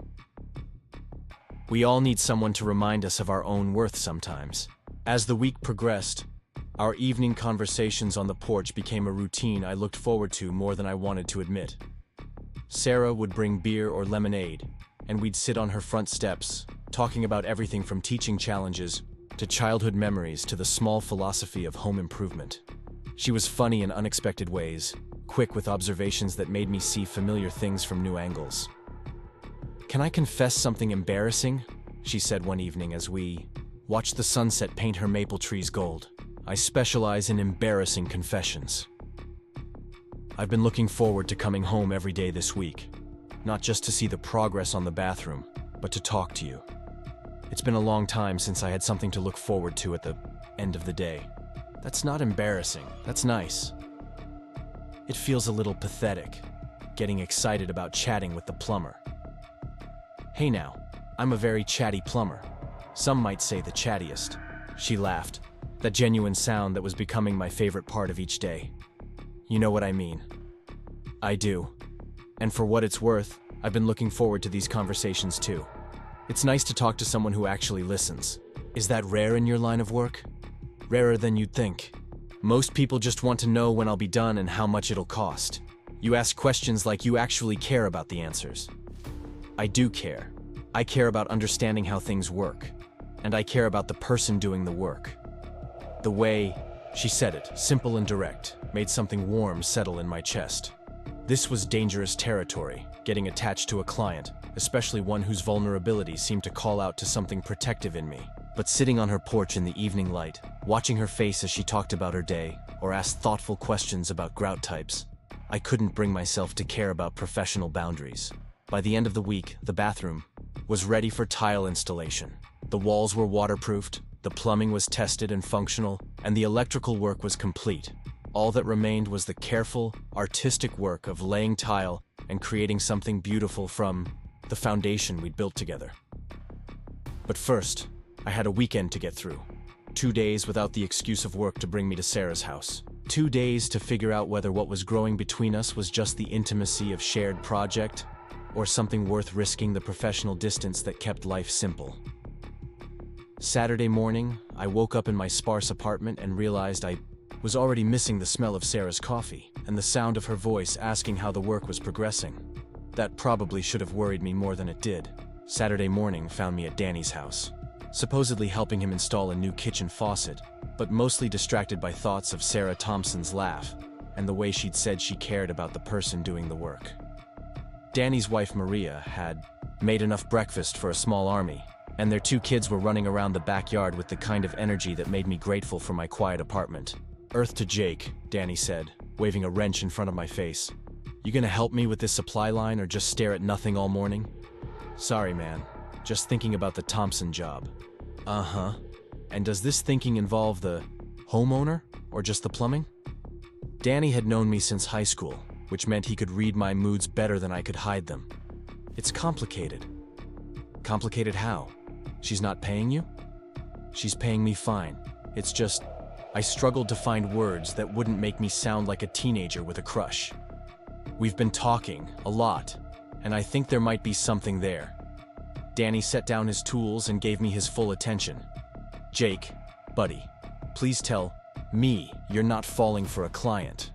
We all need someone to remind us of our own worth sometimes. As the week progressed, our evening conversations on the porch became a routine I looked forward to more than I wanted to admit. Sarah would bring beer or lemonade, and we'd sit on her front steps, talking about everything from teaching challenges to childhood memories to the small philosophy of home improvement. She was funny in unexpected ways, quick with observations that made me see familiar things from new angles. "Can I confess something embarrassing?" she said one evening as we watched the sunset paint her maple trees gold. "I specialize in embarrassing confessions. I've been looking forward to coming home every day this week, not just to see the progress on the bathroom, but to talk to you. It's been a long time since I had something to look forward to at the end of the day." "That's not embarrassing, that's nice." "It feels a little pathetic, getting excited about chatting with the plumber." "Hey now, I'm a very chatty plumber. Some might say the chattiest." She laughed, that genuine sound that was becoming my favorite part of each day. You know what I mean. I do. And for what it's worth, I've been looking forward to these conversations too. It's nice to talk to someone who actually listens. Is that rare in your line of work? Rarer than you'd think. Most people just want to know when I'll be done and how much it'll cost. You ask questions like you actually care about the answers. I do care. I care about understanding how things work. And I care about the person doing the work. The way she said it, simple and direct, made something warm settle in my chest. This was dangerous territory, getting attached to a client, especially one whose vulnerability seemed to call out to something protective in me. But sitting on her porch in the evening light, watching her face as she talked about her day, or asked thoughtful questions about grout types, I couldn't bring myself to care about professional boundaries. By the end of the week, the bathroom was ready for tile installation. The walls were waterproofed, the plumbing was tested and functional, and the electrical work was complete. All that remained was the careful, artistic work of laying tile and creating something beautiful from the foundation we'd built together. But first, I had a weekend to get through. 2 days without the excuse of work to bring me to Sarah's house. 2 days to figure out whether what was growing between us was just the intimacy of shared project, or something worth risking the professional distance that kept life simple. Saturday morning, I woke up in my sparse apartment and realized I was already missing the smell of Sarah's coffee and the sound of her voice asking how the work was progressing. That probably should have worried me more than it did. Saturday morning found me at Danny's house, supposedly helping him install a new kitchen faucet, but mostly distracted by thoughts of Sarah Thompson's laugh and the way she'd said she cared about the person doing the work. Danny's wife Maria had made enough breakfast for a small army, and their 2 kids were running around the backyard with the kind of energy that made me grateful for my quiet apartment. "Earth to Jake," Danny said, waving a wrench in front of my face. "You gonna help me with this supply line or just stare at nothing all morning?" "Sorry, man. Just thinking about the Thompson job." "Uh-huh. And does this thinking involve the homeowner or just the plumbing?" Danny had known me since high school, which meant he could read my moods better than I could hide them. "It's complicated." "Complicated how? She's not paying you?" "She's paying me fine. It's just, I struggled to find words that wouldn't make me sound like a teenager with a crush. We've been talking a lot, and I think there might be something there." Danny set down his tools and gave me his full attention. "Jake, buddy, please tell me you're not falling for a client."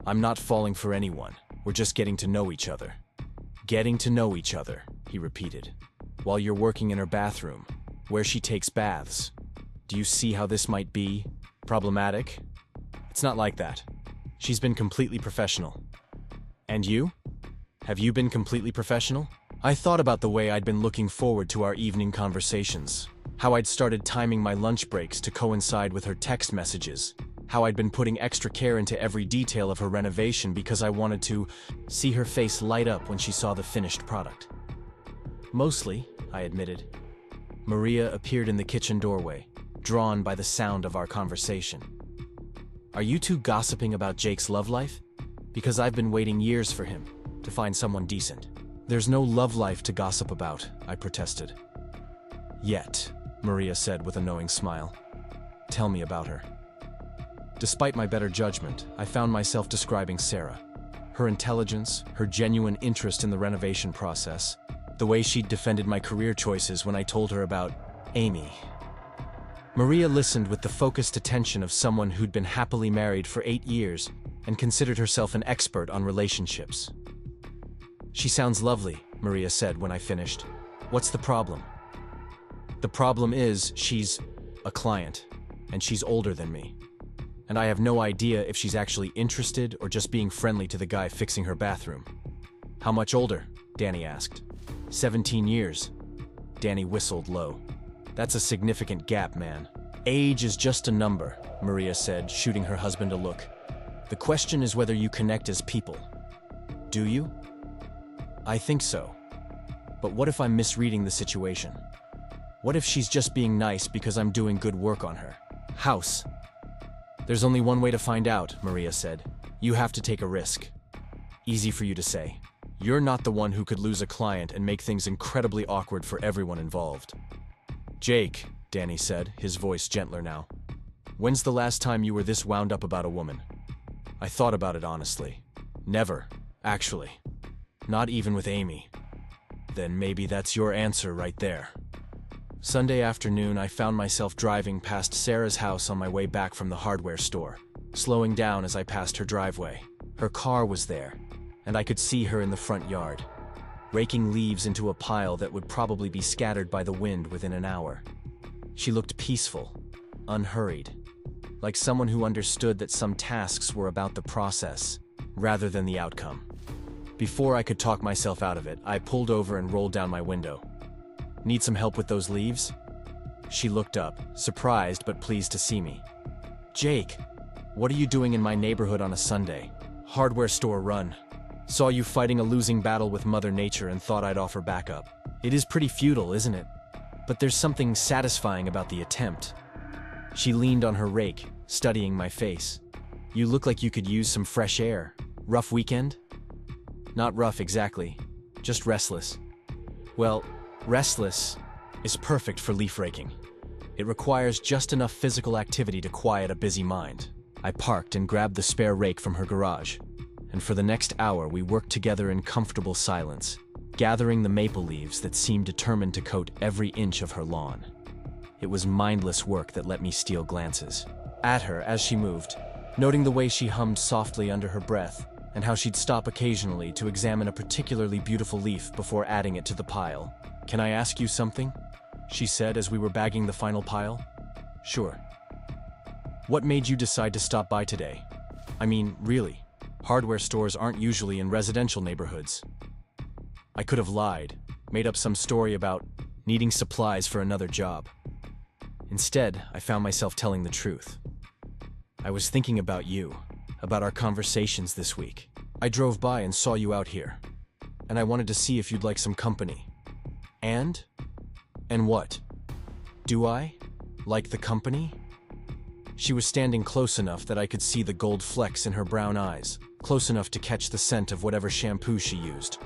"I'm not falling for anyone. We're just getting to know each other." "Getting to know each other," he repeated, "while you're working in her bathroom, where she takes baths. Do you see how this might be problematic?" "It's not like that. She's been completely professional." "And you? Have you been completely professional?" I thought about the way I'd been looking forward to our evening conversations, how I'd started timing my lunch breaks to coincide with her text messages, how I'd been putting extra care into every detail of her renovation because I wanted to see her face light up when she saw the finished product. "Mostly," I admitted. Maria appeared in the kitchen doorway, drawn by the sound of our conversation. "Are you two gossiping about Jake's love life? Because I've been waiting years for him to find someone decent." "There's no love life to gossip about," I protested. "Yet," Maria said with a knowing smile. "Tell me about her." Despite my better judgment, I found myself describing Sarah. Her intelligence, her genuine interest in the renovation process, the way she'd defended my career choices when I told her about Amy. Maria listened with the focused attention of someone who'd been happily married for 8 years and considered herself an expert on relationships. "She sounds lovely," Maria said when I finished. "What's the problem?" "The problem is she's a client, and she's older than me. And I have no idea if she's actually interested or just being friendly to the guy fixing her bathroom." "How much older?" Danny asked. 17 years. Danny whistled low. "That's a significant gap, man." "Age is just a number," Maria said, shooting her husband a look. "The question is whether you connect as people. Do you?" "I think so. But what if I'm misreading the situation? What if she's just being nice because I'm doing good work on her house?" "There's only one way to find out," Maria said. "You have to take a risk." "Easy for you to say. You're not the one who could lose a client and make things incredibly awkward for everyone involved." "Jake," Danny said, his voice gentler now. "When's the last time you were this wound up about a woman?" I thought about it honestly. Never, actually. Not even with Amy. Then maybe that's your answer right there. Sunday afternoon, I found myself driving past Sarah's house on my way back from the hardware store, slowing down as I passed her driveway. Her car was there, and I could see her in the front yard, raking leaves into a pile that would probably be scattered by the wind within an hour. She looked peaceful, unhurried, like someone who understood that some tasks were about the process rather than the outcome. Before I could talk myself out of it, I pulled over and rolled down my window. "Need some help with those leaves?" She looked up, surprised but pleased to see me. "Jake, what are you doing in my neighborhood on a Sunday? Hardware store run. Saw you fighting a losing battle with Mother Nature and thought I'd offer backup. It is pretty futile, isn't it? But there's something satisfying about the attempt." She leaned on her rake, studying my face. "You look like you could use some fresh air. Rough weekend?" "Not rough exactly, just restless." "Well, restless is perfect for leaf raking. It requires just enough physical activity to quiet a busy mind." I parked and grabbed the spare rake from her garage, and for the next hour we worked together in comfortable silence, gathering the maple leaves that seemed determined to coat every inch of her lawn. It was mindless work that let me steal glances at her as she moved, noting the way she hummed softly under her breath and how she'd stop occasionally to examine a particularly beautiful leaf before adding it to the pile. "Can I ask you something?" she said as we were bagging the final pile. "Sure." "What made you decide to stop by today? I mean, really, hardware stores aren't usually in residential neighborhoods." I could have lied, made up some story about needing supplies for another job. Instead, I found myself telling the truth. "I was thinking about you, about our conversations this week. I drove by and saw you out here, and I wanted to see if you'd like some company." "And? And what? Do I like the company?" She was standing close enough that I could see the gold flecks in her brown eyes, close enough to catch the scent of whatever shampoo she used.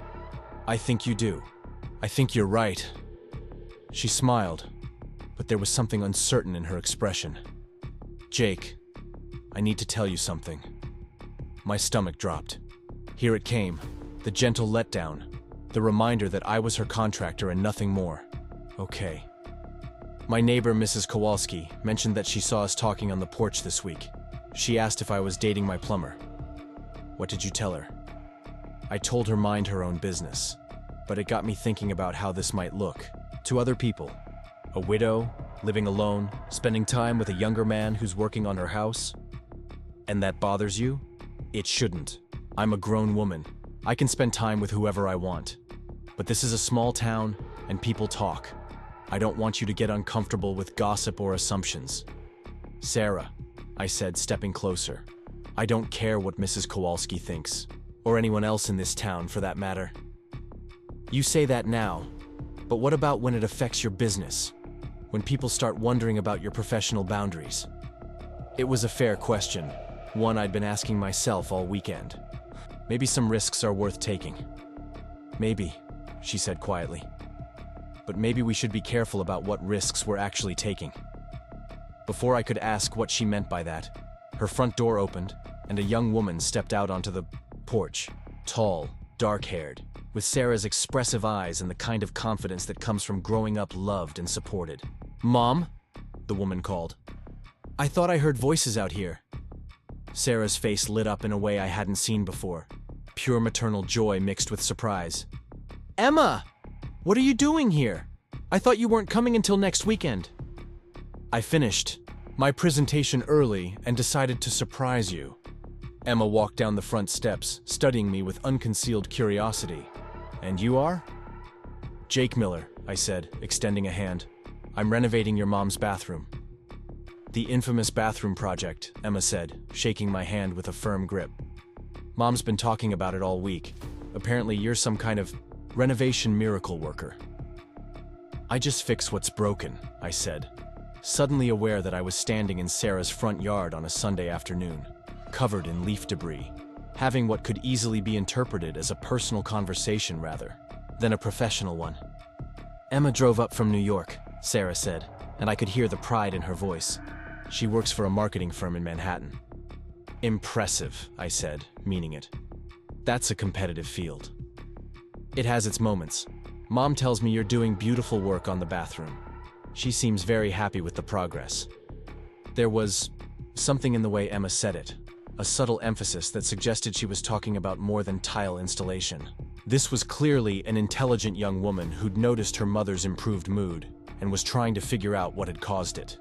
"I think you do. I think you're right." She smiled, but there was something uncertain in her expression. "Jake, I need to tell you something." My stomach dropped. Here it came, the gentle letdown, the reminder that I was her contractor and nothing more. "Okay." "My neighbor, Mrs. Kowalski, mentioned that she saw us talking on the porch this week. She asked if I was dating my plumber." "What did you tell her?" I told her mind her own business, but it got me thinking about how this might look to other people. A widow, living alone, spending time with a younger man who's working on her house. "And that bothers you?" "It shouldn't. I'm a grown woman. I can spend time with whoever I want. But this is a small town, and people talk. I don't want you to get uncomfortable with gossip or assumptions." "Sarah," I said, stepping closer, "I don't care what Mrs. Kowalski thinks, or anyone else in this town for that matter. You say that now, but what about when it affects your business? When people start wondering about your professional boundaries?" It was a fair question, one I'd been asking myself all weekend. "Maybe some risks are worth taking." "Maybe," she said quietly. "But maybe we should be careful about what risks we're actually taking." Before I could ask what she meant by that, her front door opened, and a young woman stepped out onto the porch, tall, dark-haired, with Sarah's expressive eyes and the kind of confidence that comes from growing up loved and supported. "Mom?" the woman called. "I thought I heard voices out here." Sarah's face lit up in a way I hadn't seen before, pure maternal joy mixed with surprise. "Emma! What are you doing here? I thought you weren't coming until next weekend." "I finished my presentation early and decided to surprise you." Emma walked down the front steps, studying me with unconcealed curiosity. "And you are?" "Jake Miller," I said, extending a hand. "I'm renovating your mom's bathroom." "The infamous bathroom project," Emma said, shaking my hand with a firm grip. "Mom's been talking about it all week. Apparently you're some kind of renovation miracle worker." "I just fix what's broken," I said, suddenly aware that I was standing in Sarah's front yard on a Sunday afternoon, covered in leaf debris, having what could easily be interpreted as a personal conversation rather than a professional one. "Emma drove up from New York," Sarah said, and I could hear the pride in her voice. "She works for a marketing firm in Manhattan." Impressive, I said, meaning it. That's a competitive field. It has its moments. Mom tells me you're doing beautiful work on the bathroom. She seems very happy with the progress. There was something in the way Emma said it, a subtle emphasis that suggested she was talking about more than tile installation. This was clearly an intelligent young woman who'd noticed her mother's improved mood and was trying to figure out what had caused it.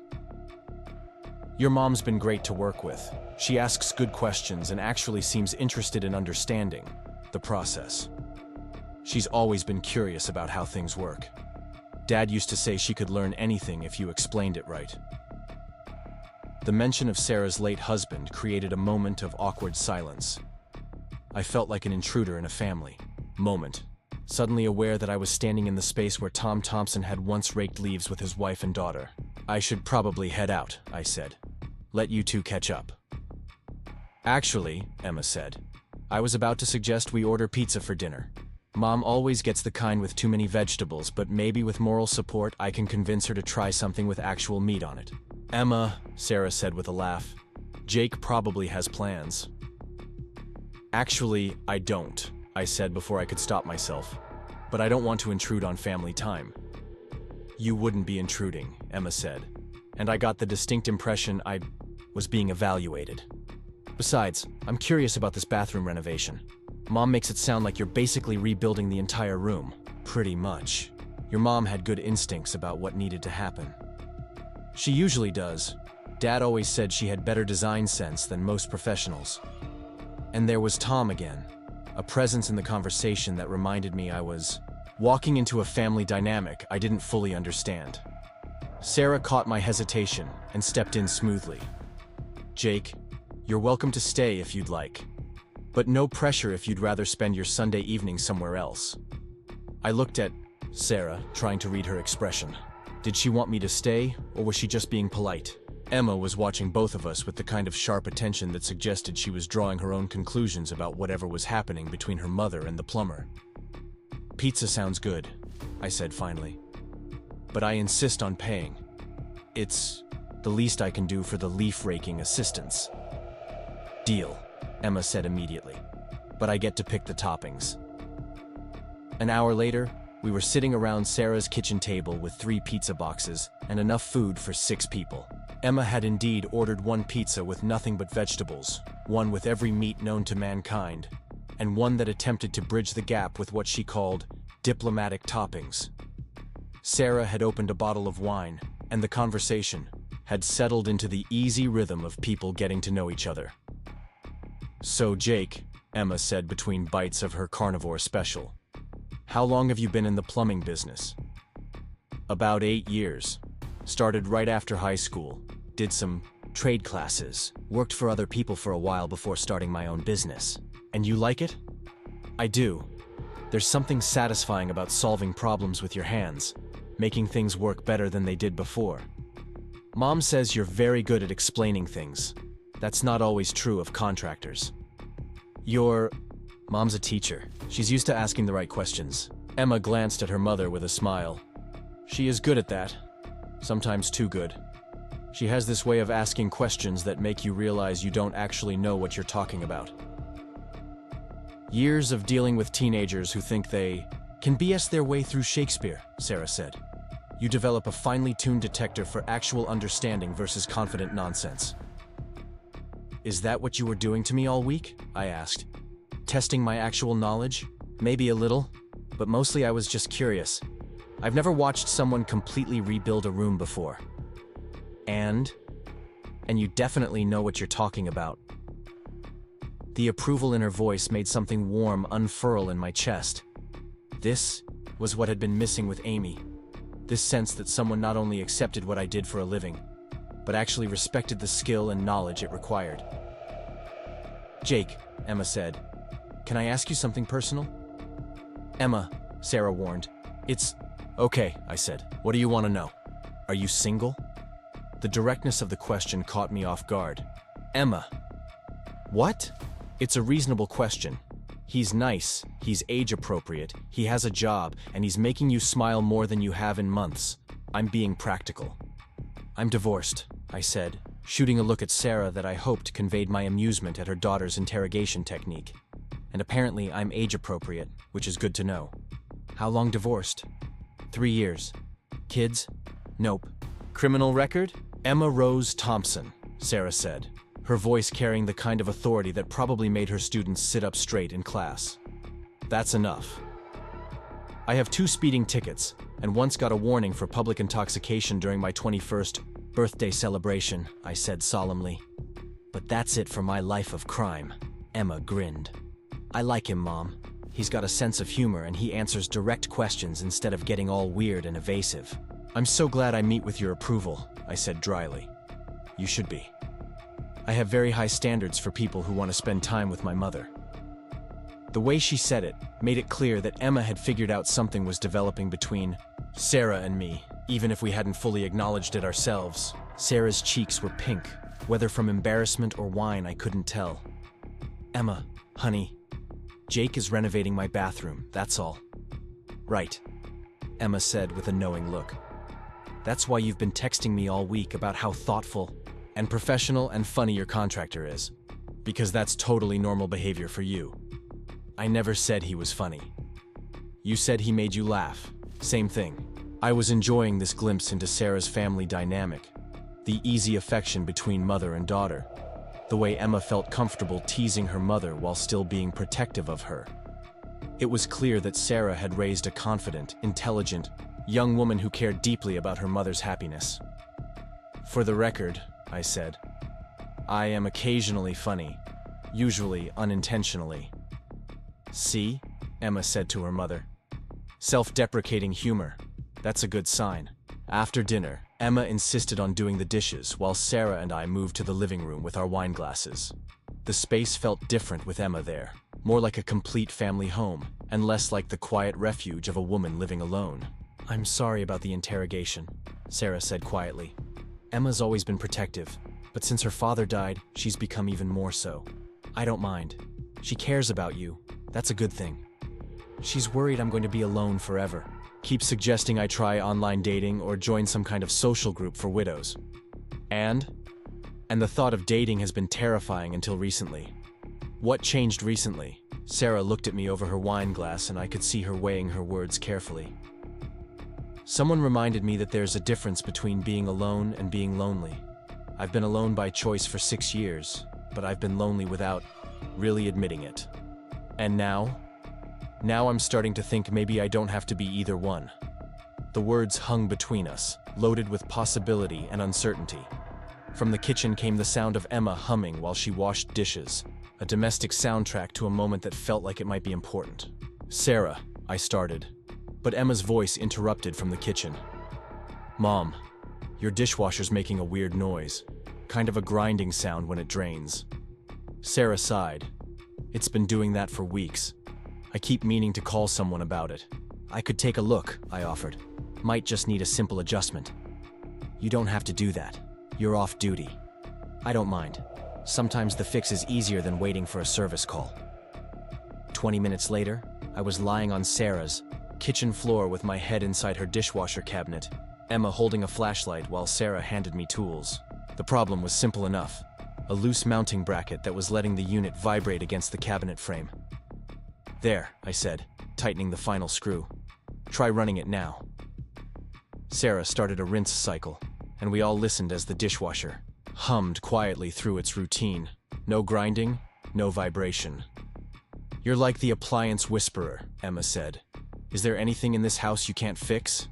Your mom's been great to work with. She asks good questions and actually seems interested in understanding the process. She's always been curious about how things work. Dad used to say she could learn anything if you explained it right. The mention of Sarah's late husband created a moment of awkward silence. I felt like an intruder in a family moment, suddenly aware that I was standing in the space where Tom Thompson had once raked leaves with his wife and daughter. I should probably head out, I said. Let you two catch up. Actually, Emma said, I was about to suggest we order pizza for dinner. Mom always gets the kind with too many vegetables, but maybe with moral support I can convince her to try something with actual meat on it. Emma, Sarah said with a laugh, Jake probably has plans. Actually, I don't, I said before I could stop myself. But I don't want to intrude on family time. You wouldn't be intruding, Emma said, and I got the distinct impression I was being evaluated. Besides, I'm curious about this bathroom renovation. Mom makes it sound like you're basically rebuilding the entire room. Pretty much. Your mom had good instincts about what needed to happen. She usually does. Dad always said she had better design sense than most professionals. And there was Tom again, a presence in the conversation that reminded me I was walking into a family dynamic I didn't fully understand. Sarah caught my hesitation and stepped in smoothly. Jake, you're welcome to stay if you'd like, but no pressure if you'd rather spend your Sunday evening somewhere else. I looked at Sarah, trying to read her expression. Did she want me to stay, or was she just being polite? Emma was watching both of us with the kind of sharp attention that suggested she was drawing her own conclusions about whatever was happening between her mother and the plumber. Pizza sounds good, I said finally. But I insist on paying. It's the least I can do for the leaf-raking assistance. Deal, Emma said immediately. But I get to pick the toppings. An hour later, we were sitting around Sarah's kitchen table with 3 pizza boxes and enough food for 6 people. Emma had indeed ordered one pizza with nothing but vegetables, one with every meat known to mankind, and one that attempted to bridge the gap with what she called diplomatic toppings. Sarah had opened a bottle of wine, and the conversation had settled into the easy rhythm of people getting to know each other. So Jake, Emma said between bites of her carnivore special, how long have you been in the plumbing business? About 8 years. Started right after high school. Did some trade classes. Worked for other people for a while before starting my own business. And you like it? I do. There's something satisfying about solving problems with your hands, making things work better than they did before. Mom says you're very good at explaining things. That's not always true of contractors. Mom's a teacher. She's used to asking the right questions. Emma glanced at her mother with a smile. She is good at that. Sometimes too good. She has this way of asking questions that make you realize you don't actually know what you're talking about. Years of dealing with teenagers who think they can BS their way through Shakespeare, Sarah said. You develop a finely tuned detector for actual understanding versus confident nonsense. Is that what you were doing to me all week? I asked. Testing my actual knowledge? Maybe a little, but mostly I was just curious. I've never watched someone completely rebuild a room before. And you definitely know what you're talking about. The approval in her voice made something warm unfurl in my chest. This was what had been missing with Amy. This sense that someone not only accepted what I did for a living, but actually respected the skill and knowledge it required. Jake, Emma said, can I ask you something personal? Emma, Sarah warned. It's okay, I said. What do you want to know? Are you single? The directness of the question caught me off guard. Emma. What? It's a reasonable question. He's nice, he's age-appropriate, he has a job, and he's making you smile more than you have in months. I'm being practical. I'm divorced, I said, shooting a look at Sarah that I hoped conveyed my amusement at her daughter's interrogation technique. And apparently I'm age-appropriate, which is good to know. How long divorced? 3 years. Kids? Nope. Criminal record? Emma Rose Thompson, Sarah said, her voice carrying the kind of authority that probably made her students sit up straight in class. That's enough. I have 2 speeding tickets, and once got a warning for public intoxication during my 21st birthday celebration, I said solemnly. But that's it for my life of crime. Emma grinned. I like him, Mom. He's got a sense of humor and he answers direct questions instead of getting all weird and evasive. I'm so glad I meet with your approval, I said dryly. You should be. I have very high standards for people who want to spend time with my mother. The way she said it made it clear that Emma had figured out something was developing between Sarah and me, even if we hadn't fully acknowledged it ourselves. Sarah's cheeks were pink, whether from embarrassment or wine I couldn't tell. Emma, honey, Jake is renovating my bathroom, that's all. Right, Emma said with a knowing look. That's why you've been texting me all week about how thoughtful and professional and funny your contractor is. Because that's totally normal behavior for you. I never said he was funny. You said he made you laugh. Same thing. I was enjoying this glimpse into Sarah's family dynamic, the easy affection between mother and daughter, the way Emma felt comfortable teasing her mother while still being protective of her. It was clear that Sarah had raised a confident, intelligent, young woman who cared deeply about her mother's happiness. For the record, I said, I am occasionally funny, usually unintentionally. See? Emma said to her mother. Self-deprecating humor. That's a good sign. After dinner, Emma insisted on doing the dishes while Sarah and I moved to the living room with our wine glasses. The space felt different with Emma there, more like a complete family home, and less like the quiet refuge of a woman living alone. I'm sorry about the interrogation, Sarah said quietly. Emma's always been protective, but since her father died, she's become even more so. I don't mind. She cares about you. That's a good thing. She's worried I'm going to be alone forever. Keeps suggesting I try online dating or join some kind of social group for widows. And the thought of dating has been terrifying until recently. What changed recently? Sarah looked at me over her wine glass and I could see her weighing her words carefully. Someone reminded me that there's a difference between being alone and being lonely. I've been alone by choice for 6 years, but I've been lonely without really admitting it. And now I'm starting to think maybe I don't have to be either one. The words hung between us, loaded with possibility and uncertainty. From the kitchen came the sound of Emma humming while she washed dishes, a domestic soundtrack to a moment that felt like it might be important. Sarah, I started, but Emma's voice interrupted from the kitchen. Mom, your dishwasher's making a weird noise, kind of a grinding sound when it drains. Sarah sighed. It's been doing that for weeks. I keep meaning to call someone about it. I could take a look, I offered. Might just need a simple adjustment. You don't have to do that. You're off duty. I don't mind. Sometimes the fix is easier than waiting for a service call. 20 minutes later, I was lying on Sarah's kitchen floor with my head inside her dishwasher cabinet, Emma holding a flashlight while Sarah handed me tools. The problem was simple enough. A loose mounting bracket that was letting the unit vibrate against the cabinet frame. There, I said, tightening the final screw. Try running it now. Sarah started a rinse cycle, and we all listened as the dishwasher hummed quietly through its routine. No grinding, no vibration. You're like the appliance whisperer, Emma said. Is there anything in this house you can't fix?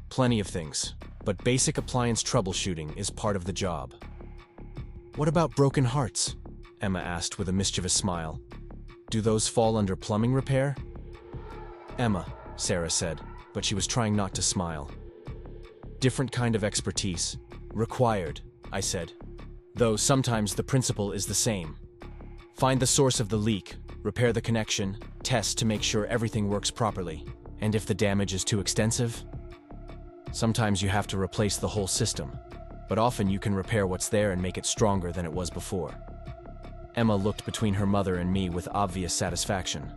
Plenty of things, but basic appliance troubleshooting is part of the job. What about broken hearts? Emma asked with a mischievous smile. Do those fall under plumbing repair? Emma, Sarah said, but she was trying not to smile. Different kind of expertise. Required, I said. Though sometimes the principle is the same. Find the source of the leak, repair the connection, test to make sure everything works properly. And if the damage is too extensive? Sometimes you have to replace the whole system, but often you can repair what's there and make it stronger than it was before. Emma looked between her mother and me with obvious satisfaction.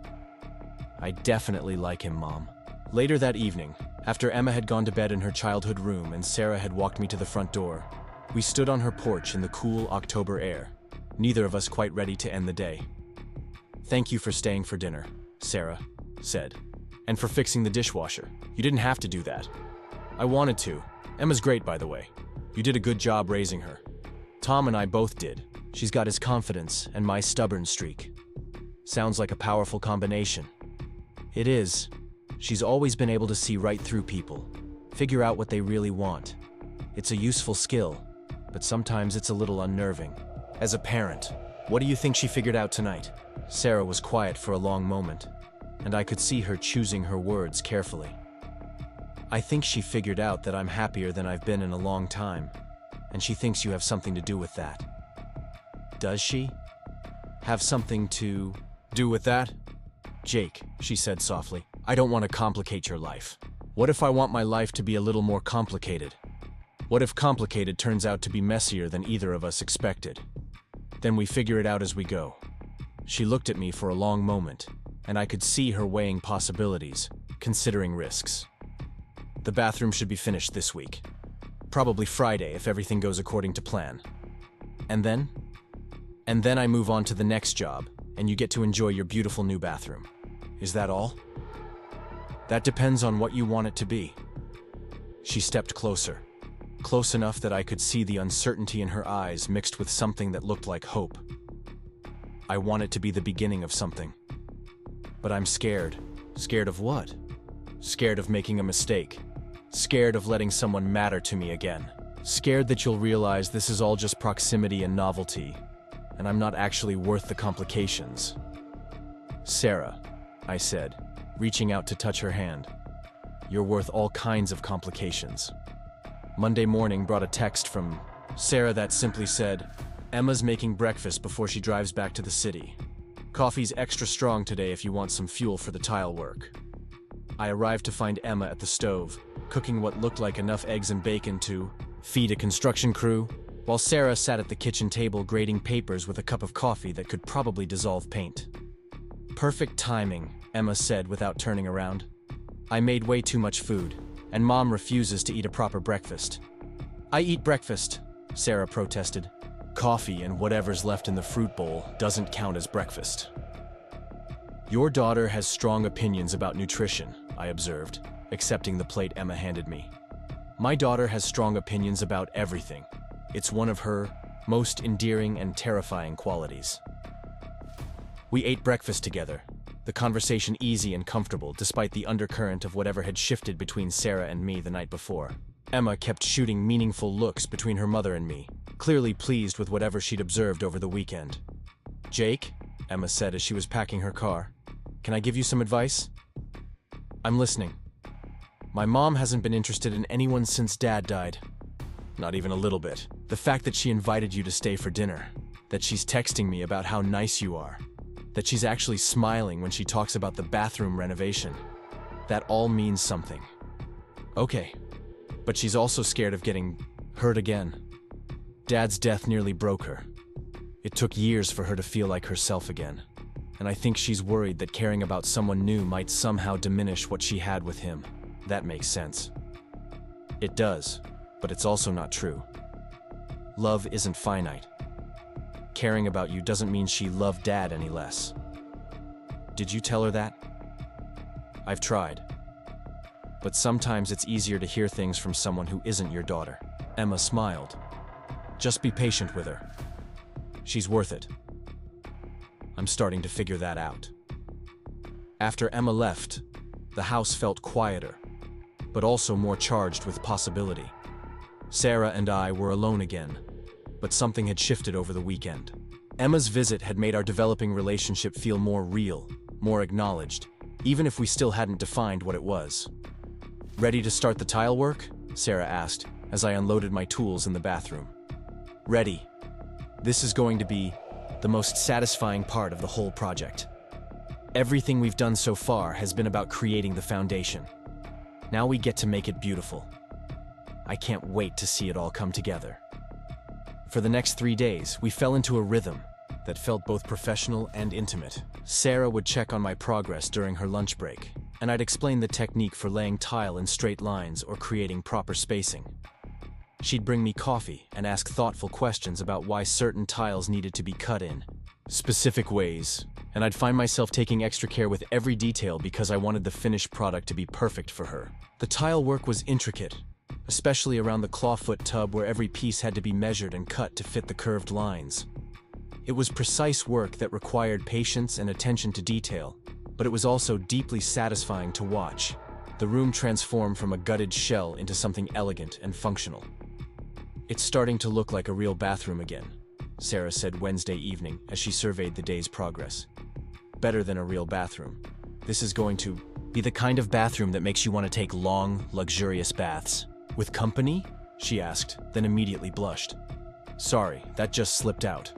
I definitely like him, Mom. Later that evening, after Emma had gone to bed in her childhood room and Sarah had walked me to the front door, We stood on her porch in the cool October air, neither of us quite ready to end the day. "Thank you for staying for dinner," Sarah said, "and for fixing the dishwasher. You didn't have to do that." "I wanted to. Emma's great, by the way. You did a good job raising her." "Tom and I both did. She's got his confidence and my stubborn streak." "Sounds like a powerful combination." "It is. She's always been able to see right through people, figure out what they really want. It's a useful skill, but sometimes it's a little unnerving. As a parent, what do you think she figured out tonight?" Sarah was quiet for a long moment, and I could see her choosing her words carefully. "I think she figured out that I'm happier than I've been in a long time, and she thinks you have something to do with that." "Does she? Have something to do with that?" "Jake," she said softly, "I don't want to complicate your life. What if I want my life to be a little more complicated? What if complicated turns out to be messier than either of us expected? Then we figure it out as we go." She looked at me for a long moment, and I could see her weighing possibilities, considering risks. "The bathroom should be finished this week. Probably Friday if everything goes according to plan. And then? And then I move on to the next job, and you get to enjoy your beautiful new bathroom. Is that all?" "That depends on what you want it to be." She stepped closer, close enough that I could see the uncertainty in her eyes mixed with something that looked like hope. "I want it to be the beginning of something. But I'm scared." "Scared of what?" "Scared of making a mistake. Scared of letting someone matter to me again. Scared that you'll realize this is all just proximity and novelty, and I'm not actually worth the complications." "Sarah," I said, reaching out to touch her hand, "you're worth all kinds of complications." Monday morning brought a text from Sarah that simply said, "Emma's making breakfast before she drives back to the city. Coffee's extra strong today if you want some fuel for the tile work." I arrived to find Emma at the stove, cooking what looked like enough eggs and bacon to feed a construction crew, while Sarah sat at the kitchen table grading papers with a cup of coffee that could probably dissolve paint. "Perfect timing," Emma said without turning around. "I made way too much food, and Mom refuses to eat a proper breakfast." "I eat breakfast," Sarah protested. "Coffee and whatever's left in the fruit bowl doesn't count as breakfast." "Your daughter has strong opinions about nutrition," I observed, accepting the plate Emma handed me. "My daughter has strong opinions about everything. It's one of her most endearing and terrifying qualities." We ate breakfast together, the conversation easy and comfortable despite the undercurrent of whatever had shifted between Sarah and me the night before. Emma kept shooting meaningful looks between her mother and me, clearly pleased with whatever she'd observed over the weekend. "Jake," Emma said as she was packing her car, "can I give you some advice?" "I'm listening." "My mom hasn't been interested in anyone since Dad died. Not even a little bit. The fact that she invited you to stay for dinner, that she's texting me about how nice you are, that she's actually smiling when she talks about the bathroom renovation, that all means something." "Okay, but she's also scared of getting hurt again. Dad's death nearly broke her. It took years for her to feel like herself again, and I think she's worried that caring about someone new might somehow diminish what she had with him." "That makes sense." "It does, but it's also not true. Love isn't finite. Caring about you doesn't mean she loved Dad any less." "Did you tell her that?" "I've tried. But sometimes it's easier to hear things from someone who isn't your daughter." Emma smiled. "Just be patient with her. She's worth it." I'm starting to figure that out. After Emma left, the house felt quieter, but also more charged with possibility. Sarah and I were alone again, but something had shifted over the weekend. Emma's visit had made our developing relationship feel more real, more acknowledged, even if we still hadn't defined what it was. "Ready to start the tile work?" Sarah asked, as I unloaded my tools in the bathroom. "Ready. This is going to be the most satisfying part of the whole project. Everything we've done so far has been about creating the foundation. Now we get to make it beautiful. I can't wait to see it all come together." For the next 3 days, we fell into a rhythm that felt both professional and intimate. Sarah would check on my progress during her lunch break, and I'd explain the technique for laying tile in straight lines or creating proper spacing. She'd bring me coffee and ask thoughtful questions about why certain tiles needed to be cut in specific ways, and I'd find myself taking extra care with every detail because I wanted the finished product to be perfect for her. The tile work was intricate, especially around the clawfoot tub where every piece had to be measured and cut to fit the curved lines. It was precise work that required patience and attention to detail, but it was also deeply satisfying to watch. The room transformed from a gutted shell into something elegant and functional. "It's starting to look like a real bathroom again," Sarah said Wednesday evening as she surveyed the day's progress. "Better than a real bathroom. This is going to be the kind of bathroom that makes you want to take long, luxurious baths." "With company?" she asked, then immediately blushed. "Sorry, that just slipped out."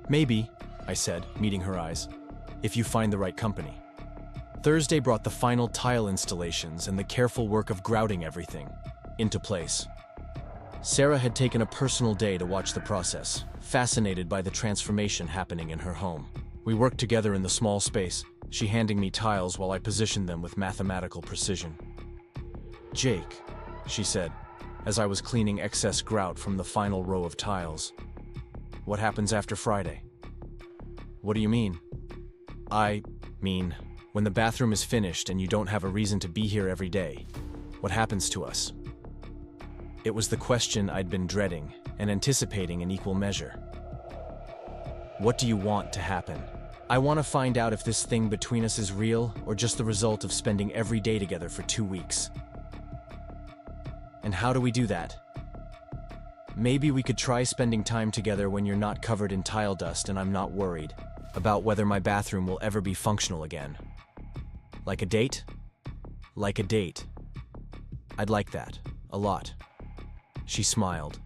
"Maybe," I said, meeting her eyes, "if you find the right company." Thursday brought the final tile installations and the careful work of grouting everything into place. Sarah had taken a personal day to watch the process, fascinated by the transformation happening in her home. We worked together in the small space, she handing me tiles while I positioned them with mathematical precision. "Jake," she said, as I was cleaning excess grout from the final row of tiles, "what happens after Friday?" "What do you mean?" "I mean, when the bathroom is finished and you don't have a reason to be here every day, what happens to us?" It was the question I'd been dreading and anticipating in equal measure. "What do you want to happen?" "I want to find out if this thing between us is real or just the result of spending every day together for 2 weeks." "And how do we do that?" "Maybe we could try spending time together when you're not covered in tile dust and I'm not worried about whether my bathroom will ever be functional again." "Like a date?" "Like a date. I'd like that, a lot." She smiled,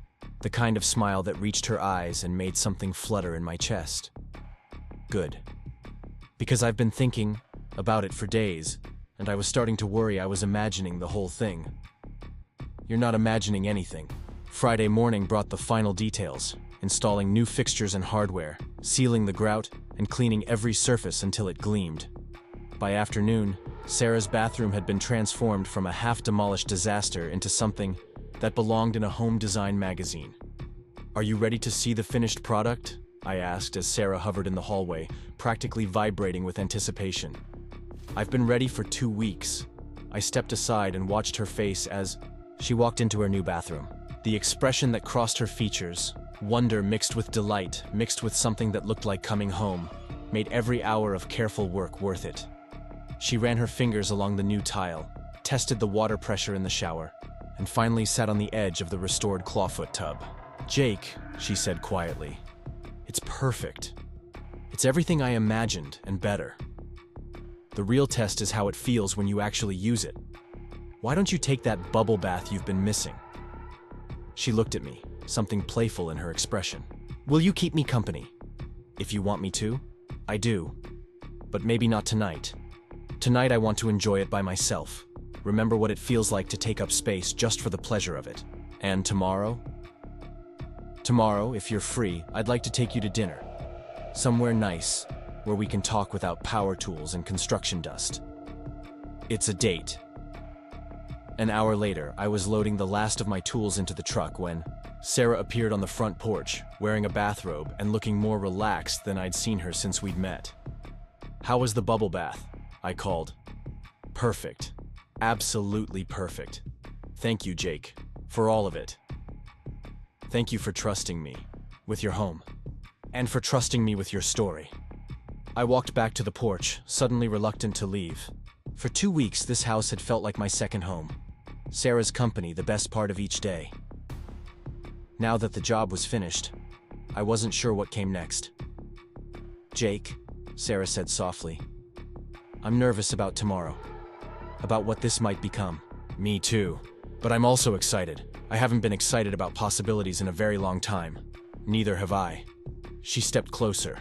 the kind of smile that reached her eyes and made something flutter in my chest. "Good. Because I've been thinking about it for days, and I was starting to worry I was imagining the whole thing." "You're not imagining anything." Friday morning brought the final details, installing new fixtures and hardware, sealing the grout, and cleaning every surface until it gleamed. By afternoon, Sarah's bathroom had been transformed from a half-demolished disaster into something that belonged in a home design magazine. "Are you ready to see the finished product?" I asked as Sarah hovered in the hallway, practically vibrating with anticipation. "I've been ready for 2 weeks." I stepped aside and watched her face as she walked into her new bathroom. The expression that crossed her features, wonder mixed with delight, mixed with something that looked like coming home, made every hour of careful work worth it. She ran her fingers along the new tile, tested the water pressure in the shower, and finally sat on the edge of the restored clawfoot tub. "Jake," she said quietly, "it's perfect. It's everything I imagined and better. The real test is how it feels when you actually use it. Why don't you take that bubble bath you've been missing?" She looked at me, something playful in her expression. "Will you keep me company?" "If you want me to, I do. But maybe not tonight. Tonight I want to enjoy it by myself. Remember what it feels like to take up space just for the pleasure of it. And tomorrow?" "Tomorrow, if you're free, I'd like to take you to dinner. Somewhere nice, where we can talk without power tools and construction dust. It's a date." An hour later, I was loading the last of my tools into the truck when Sarah appeared on the front porch, wearing a bathrobe and looking more relaxed than I'd seen her since we'd met. "How was the bubble bath?" I called. "Perfect. Absolutely perfect. Thank you, Jake, for all of it. Thank you for trusting me with your home, and for trusting me with your story." I walked back to the porch, suddenly reluctant to leave. For 2 weeks, this house had felt like my second home. Sarah's company, the best part of each day. Now that the job was finished, I wasn't sure what came next. "Jake," Sarah said softly, "I'm nervous about tomorrow. About what this might become." "Me too. But I'm also excited. I haven't been excited about possibilities in a very long time. Neither have I." She stepped closer,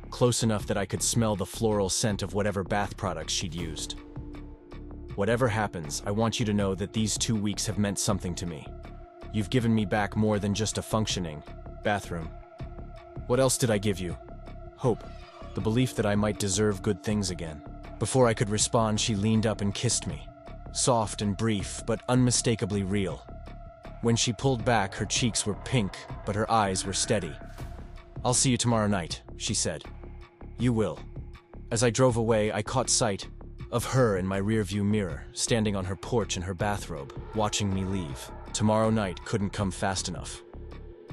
close enough that I could smell the floral scent of whatever bath products she'd used. "Whatever happens, I want you to know that these 2 weeks have meant something to me. You've given me back more than just a functioning bathroom." "What else did I give you?" "Hope. The belief that I might deserve good things again." Before I could respond, she leaned up and kissed me. Soft and brief, but unmistakably real. When she pulled back, her cheeks were pink, but her eyes were steady. "I'll see you tomorrow night," she said. "You will." As I drove away, I caught sight of her in my rearview mirror, standing on her porch in her bathrobe, watching me leave. Tomorrow night couldn't come fast enough.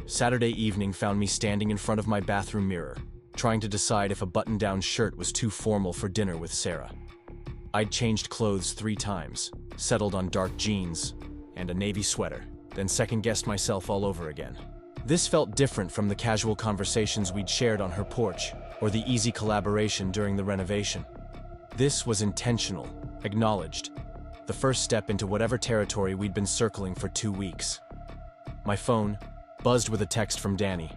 Saturday evening found me standing in front of my bathroom mirror, trying to decide if a button-down shirt was too formal for dinner with Sarah. I'd changed clothes 3 times, settled on dark jeans and a navy sweater, then second-guessed myself all over again. This felt different from the casual conversations we'd shared on her porch or the easy collaboration during the renovation. This was intentional, acknowledged, the first step into whatever territory we'd been circling for 2 weeks. My phone buzzed with a text from Danny.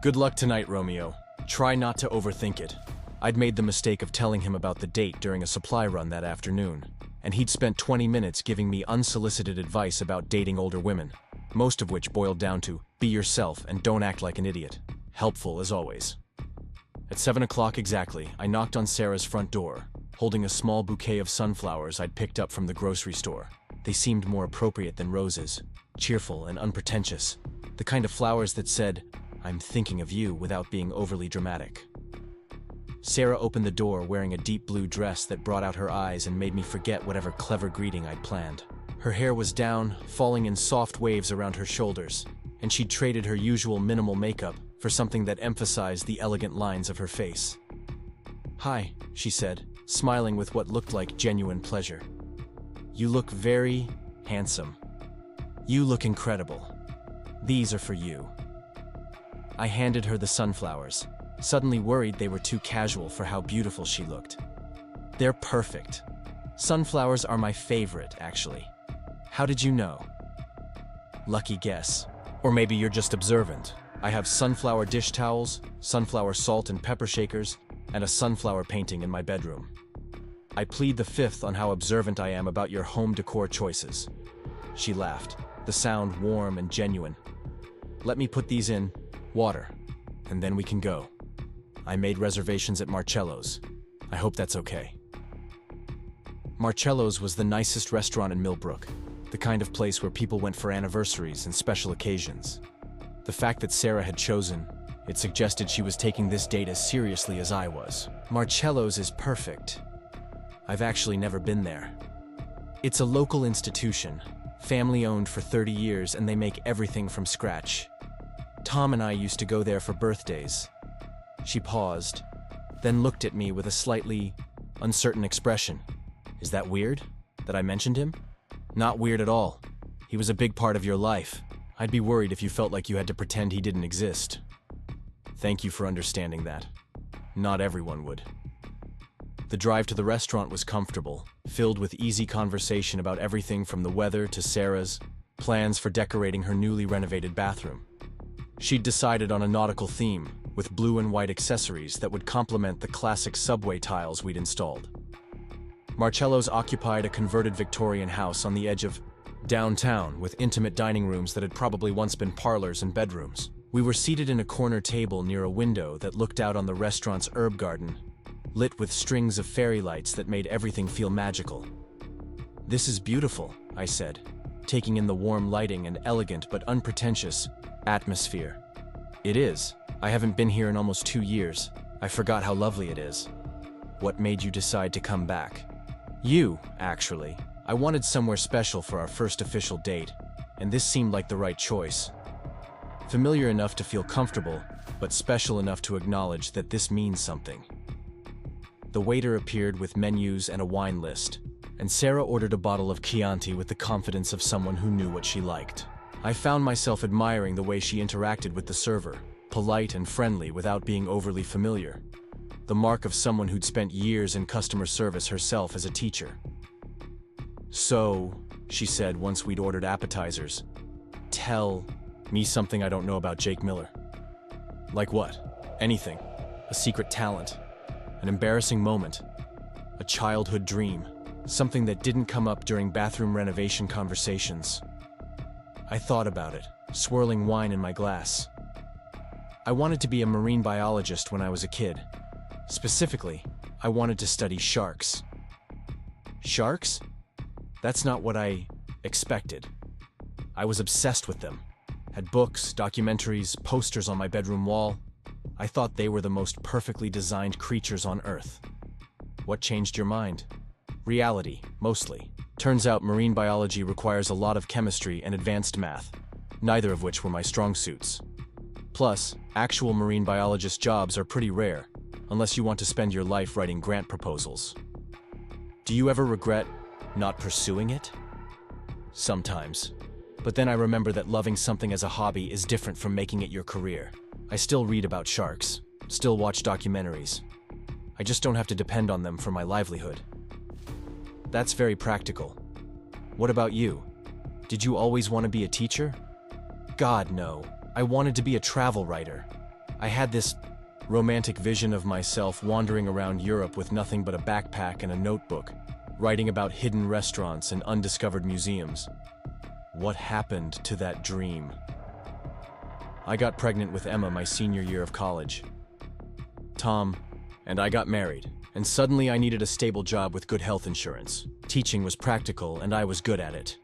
"Good luck tonight, Romeo. Try not to overthink it." I'd made the mistake of telling him about the date during a supply run that afternoon, and he'd spent 20 minutes giving me unsolicited advice about dating older women, most of which boiled down to be yourself and don't act like an idiot. Helpful as always. At 7 o'clock exactly, I knocked on Sarah's front door, holding a small bouquet of sunflowers I'd picked up from the grocery store. They seemed more appropriate than roses, cheerful and unpretentious, the kind of flowers that said, "I'm thinking of you," without being overly dramatic. Sarah opened the door wearing a deep blue dress that brought out her eyes and made me forget whatever clever greeting I'd planned. Her hair was down, falling in soft waves around her shoulders, and she'd traded her usual minimal makeup for something that emphasized the elegant lines of her face. "Hi," she said, smiling with what looked like genuine pleasure. "You look very handsome. You look incredible. These are for you." I handed her the sunflowers, suddenly worried they were too casual for how beautiful she looked. "They're perfect. Sunflowers are my favorite, actually. How did you know?" "Lucky guess. Or maybe you're just observant. I have sunflower dish towels, sunflower salt and pepper shakers, and a sunflower painting in my bedroom. I plead the fifth on how observant I am about your home decor choices." She laughed, the sound warm and genuine. "Let me put these in water, and then we can go. I made reservations at Marcello's. I hope that's okay." Marcello's was the nicest restaurant in Millbrook, the kind of place where people went for anniversaries and special occasions. The fact that Sarah had chosen it suggested she was taking this date as seriously as I was. "Marcello's is perfect. I've actually never been there. It's a local institution, family-owned for 30 years, and they make everything from scratch. Tom and I used to go there for birthdays." She paused, then looked at me with a slightly uncertain expression. "Is that weird, that I mentioned him?" "Not weird at all. He was a big part of your life. I'd be worried if you felt like you had to pretend he didn't exist." "Thank you for understanding that. Not everyone would." The drive to the restaurant was comfortable, filled with easy conversation about everything from the weather to Sarah's plans for decorating her newly renovated bathroom. She'd decided on a nautical theme, with blue and white accessories that would complement the classic subway tiles we'd installed. Marcello's occupied a converted Victorian house on the edge of downtown with intimate dining rooms that had probably once been parlors and bedrooms. We were seated in a corner table near a window that looked out on the restaurant's herb garden, lit with strings of fairy lights that made everything feel magical. "This is beautiful," I said, taking in the warm lighting and elegant but unpretentious atmosphere. "It is. I haven't been here in almost 2 years. I forgot how lovely it is." "What made you decide to come back?" "You, actually. I wanted somewhere special for our first official date, and this seemed like the right choice. Familiar enough to feel comfortable, but special enough to acknowledge that this means something." The waiter appeared with menus and a wine list, and Sarah ordered a bottle of Chianti with the confidence of someone who knew what she liked. I found myself admiring the way she interacted with the server, polite and friendly without being overly familiar. The mark of someone who'd spent years in customer service herself as a teacher. "So," she said once we'd ordered appetizers, "tell me something I don't know about Jake Miller." "Like what?" "Anything. A secret talent. An embarrassing moment. A childhood dream. Something that didn't come up during bathroom renovation conversations." I thought about it, swirling wine in my glass. "I wanted to be a marine biologist when I was a kid. Specifically, I wanted to study sharks." "Sharks? That's not what I expected." I was obsessed with them. Had books, documentaries, posters on my bedroom wall. I thought they were the most perfectly designed creatures on Earth. What changed your mind? Reality, mostly. Turns out marine biology requires a lot of chemistry and advanced math, neither of which were my strong suits. Plus, actual marine biologist jobs are pretty rare, unless you want to spend your life writing grant proposals. Do you ever regret not pursuing it? Sometimes. But then I remember that loving something as a hobby is different from making it your career. I still read about sharks, still watch documentaries. I just don't have to depend on them for my livelihood. That's very practical. What about you? Did you always want to be a teacher? God, no. I wanted to be a travel writer. I had this romantic vision of myself wandering around Europe with nothing but a backpack and a notebook, writing about hidden restaurants and undiscovered museums. What happened to that dream? I got pregnant with Emma my senior year of college. Tom and I got married, and suddenly I needed a stable job with good health insurance. Teaching was practical, and I was good at it.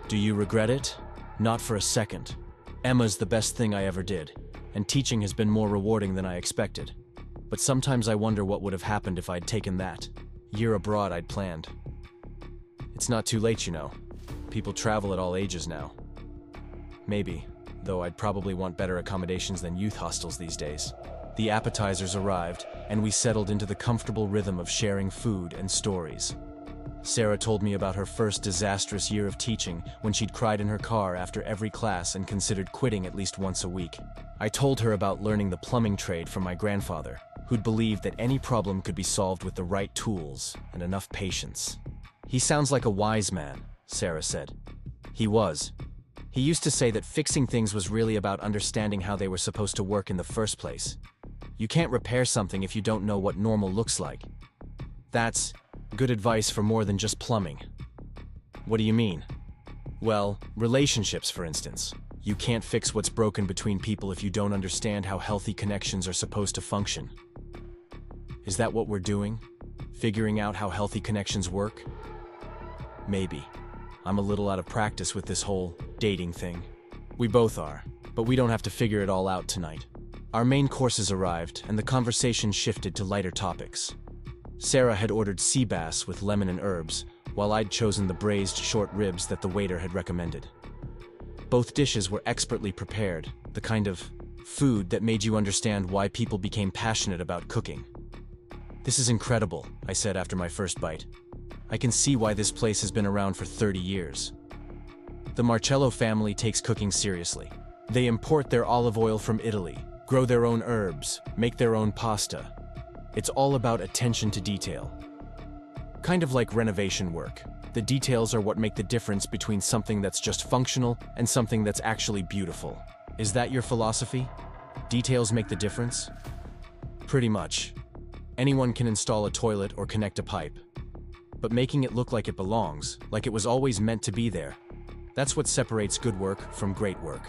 Do you regret it? Not for a second. Emma's the best thing I ever did, and teaching has been more rewarding than I expected. But sometimes I wonder what would have happened if I'd taken that year abroad I'd planned. It's not too late, you know. People travel at all ages now. Maybe, though I'd probably want better accommodations than youth hostels these days. The appetizers arrived, and we settled into the comfortable rhythm of sharing food and stories. Sarah told me about her first disastrous year of teaching when she'd cried in her car after every class and considered quitting at least once a week. I told her about learning the plumbing trade from my grandfather, who'd believed that any problem could be solved with the right tools and enough patience. He sounds like a wise man, Sarah said. He was. He used to say that fixing things was really about understanding how they were supposed to work in the first place. You can't repair something if you don't know what normal looks like. That's good advice for more than just plumbing. What do you mean? Well, relationships, for instance. You can't fix what's broken between people if you don't understand how healthy connections are supposed to function. Is that what we're doing? Figuring out how healthy connections work? Maybe. I'm a little out of practice with this whole dating thing. We both are, but we don't have to figure it all out tonight. Our main courses arrived, and the conversation shifted to lighter topics. Sarah had ordered sea bass with lemon and herbs, while I'd chosen the braised short ribs that the waiter had recommended. Both dishes were expertly prepared, the kind of food that made you understand why people became passionate about cooking. This is incredible, I said after my first bite. I can see why this place has been around for 30 years. The Marcello family takes cooking seriously. They import their olive oil from Italy, grow their own herbs, make their own pasta. It's all about attention to detail. Kind of like renovation work. The details are what make the difference between something that's just functional and something that's actually beautiful. Is that your philosophy? Details make the difference? Pretty much. Anyone can install a toilet or connect a pipe. But making it look like it belongs, like it was always meant to be there, that's what separates good work from great work.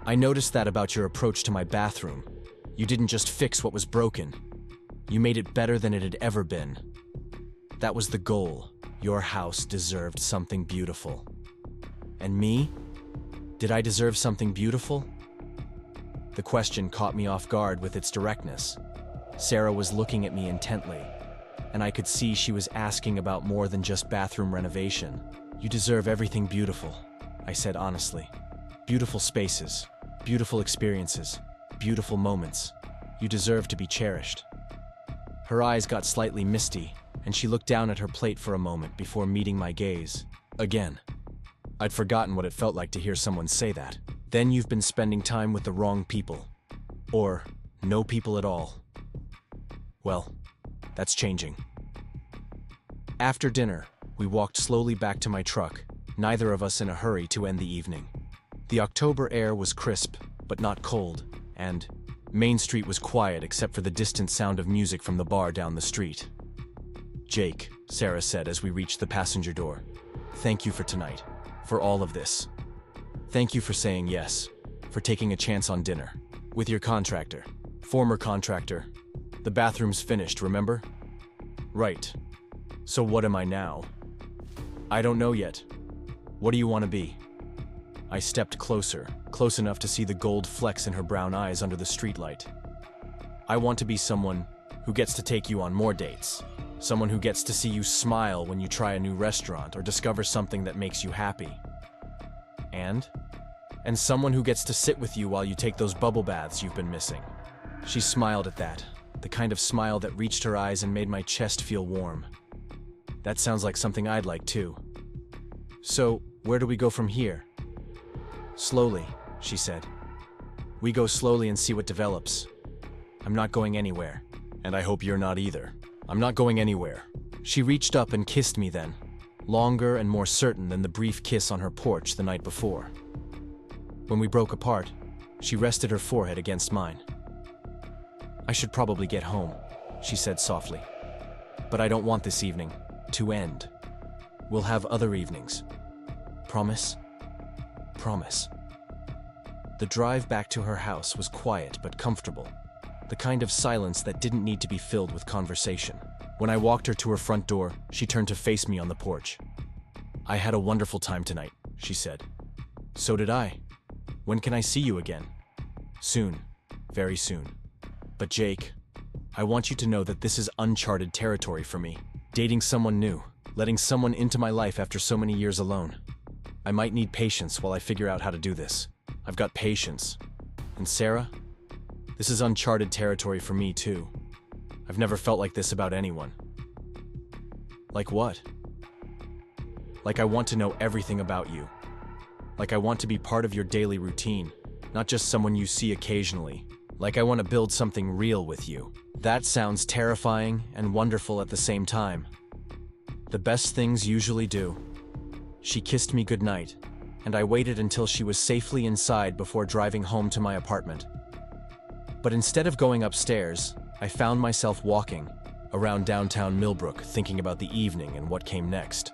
I noticed that about your approach to my bathroom. You didn't just fix what was broken. You made it better than it had ever been. That was the goal. Your house deserved something beautiful. And me? Did I deserve something beautiful? The question caught me off guard with its directness. Sarah was looking at me intently, and I could see she was asking about more than just bathroom renovation. You deserve everything beautiful, I said honestly. Beautiful spaces, beautiful experiences, beautiful moments. You deserve to be cherished. Her eyes got slightly misty, and she looked down at her plate for a moment before meeting my gaze. Again. I'd forgotten what it felt like to hear someone say that. Then you've been spending time with the wrong people. Or no people at all. Well, that's changing. After dinner, we walked slowly back to my truck, neither of us in a hurry to end the evening. The October air was crisp, but not cold, and Main Street was quiet except for the distant sound of music from the bar down the street. Jake, Sarah said as we reached the passenger door, thank you for tonight, for all of this. Thank you for saying yes, for taking a chance on dinner. With your contractor, former contractor. The bathroom's finished, remember? Right. So what am I now? I don't know yet. What do you want to be? I stepped closer, close enough to see the gold flecks in her brown eyes under the streetlight. I want to be someone who gets to take you on more dates. Someone who gets to see you smile when you try a new restaurant or discover something that makes you happy. And someone who gets to sit with you while you take those bubble baths you've been missing. She smiled at that, the kind of smile that reached her eyes and made my chest feel warm. That sounds like something I'd like too. So, where do we go from here? Slowly, she said. We go slowly and see what develops. I'm not going anywhere, and I hope you're not either. I'm not going anywhere. She reached up and kissed me then, longer and more certain than the brief kiss on her porch the night before. When we broke apart, she rested her forehead against mine. I should probably get home, she said softly. But I don't want this evening to end. We'll have other evenings. Promise? Promise. The drive back to her house was quiet but comfortable, the kind of silence that didn't need to be filled with conversation. When I walked her to her front door, she turned to face me on the porch. I had a wonderful time tonight, she said. So did I. When can I see you again? Soon. Very soon. But Jake, I want you to know that this is uncharted territory for me. Dating someone new, letting someone into my life after so many years alone. I might need patience while I figure out how to do this. I've got patience. And Sarah? This is uncharted territory for me too. I've never felt like this about anyone. Like what? Like I want to know everything about you. Like I want to be part of your daily routine, not just someone you see occasionally. Like I want to build something real with you. That sounds terrifying and wonderful at the same time. The best things usually do. She kissed me goodnight, and I waited until she was safely inside before driving home to my apartment. But instead of going upstairs, I found myself walking around downtown Millbrook thinking about the evening and what came next.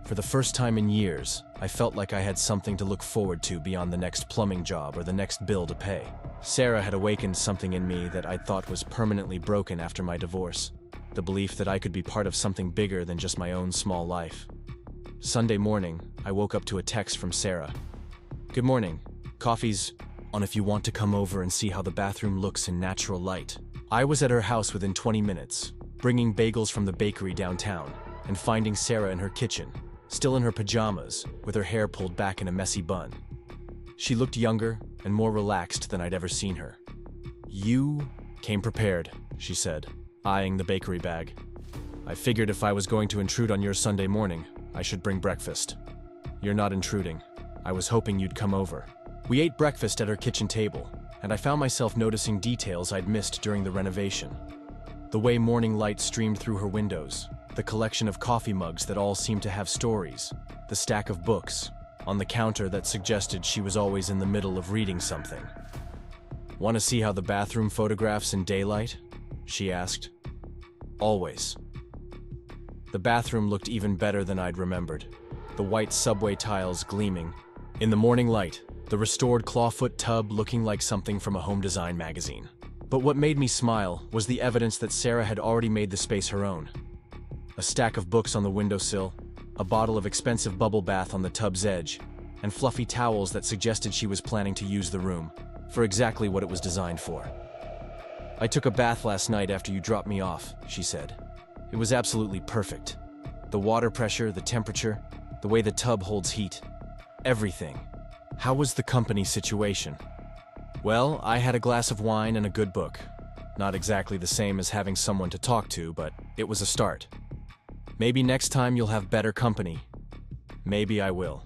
For the first time in years, I felt like I had something to look forward to beyond the next plumbing job or the next bill to pay. Sarah had awakened something in me that I thought was permanently broken after my divorce, the belief that I could be part of something bigger than just my own small life. Sunday morning, I woke up to a text from Sarah. Good morning. Coffee's on if you want to come over and see how the bathroom looks in natural light. I was at her house within 20 minutes, bringing bagels from the bakery downtown, and finding Sarah in her kitchen, still in her pajamas, with her hair pulled back in a messy bun. She looked younger and more relaxed than I'd ever seen her. You came prepared, she said, eyeing the bakery bag. I figured if I was going to intrude on your Sunday morning, I should bring breakfast. You're not intruding. I was hoping you'd come over. We ate breakfast at her kitchen table, and I found myself noticing details I'd missed during the renovation. The way morning light streamed through her windows, the collection of coffee mugs that all seemed to have stories, the stack of books on the counter that suggested she was always in the middle of reading something. Want to see how the bathroom photographs in daylight? She asked. Always. The bathroom looked even better than I'd remembered, the white subway tiles gleaming. In the morning light, the restored clawfoot tub looking like something from a home design magazine. But what made me smile was the evidence that Sarah had already made the space her own. A stack of books on the windowsill, a bottle of expensive bubble bath on the tub's edge, and fluffy towels that suggested she was planning to use the room for exactly what it was designed for. I took a bath last night after you dropped me off, she said. It was absolutely perfect. The water pressure, the temperature, the way the tub holds heat. Everything. How was the company situation? Well, I had a glass of wine and a good book. Not exactly the same as having someone to talk to, but it was a start. Maybe next time you'll have better company. Maybe I will.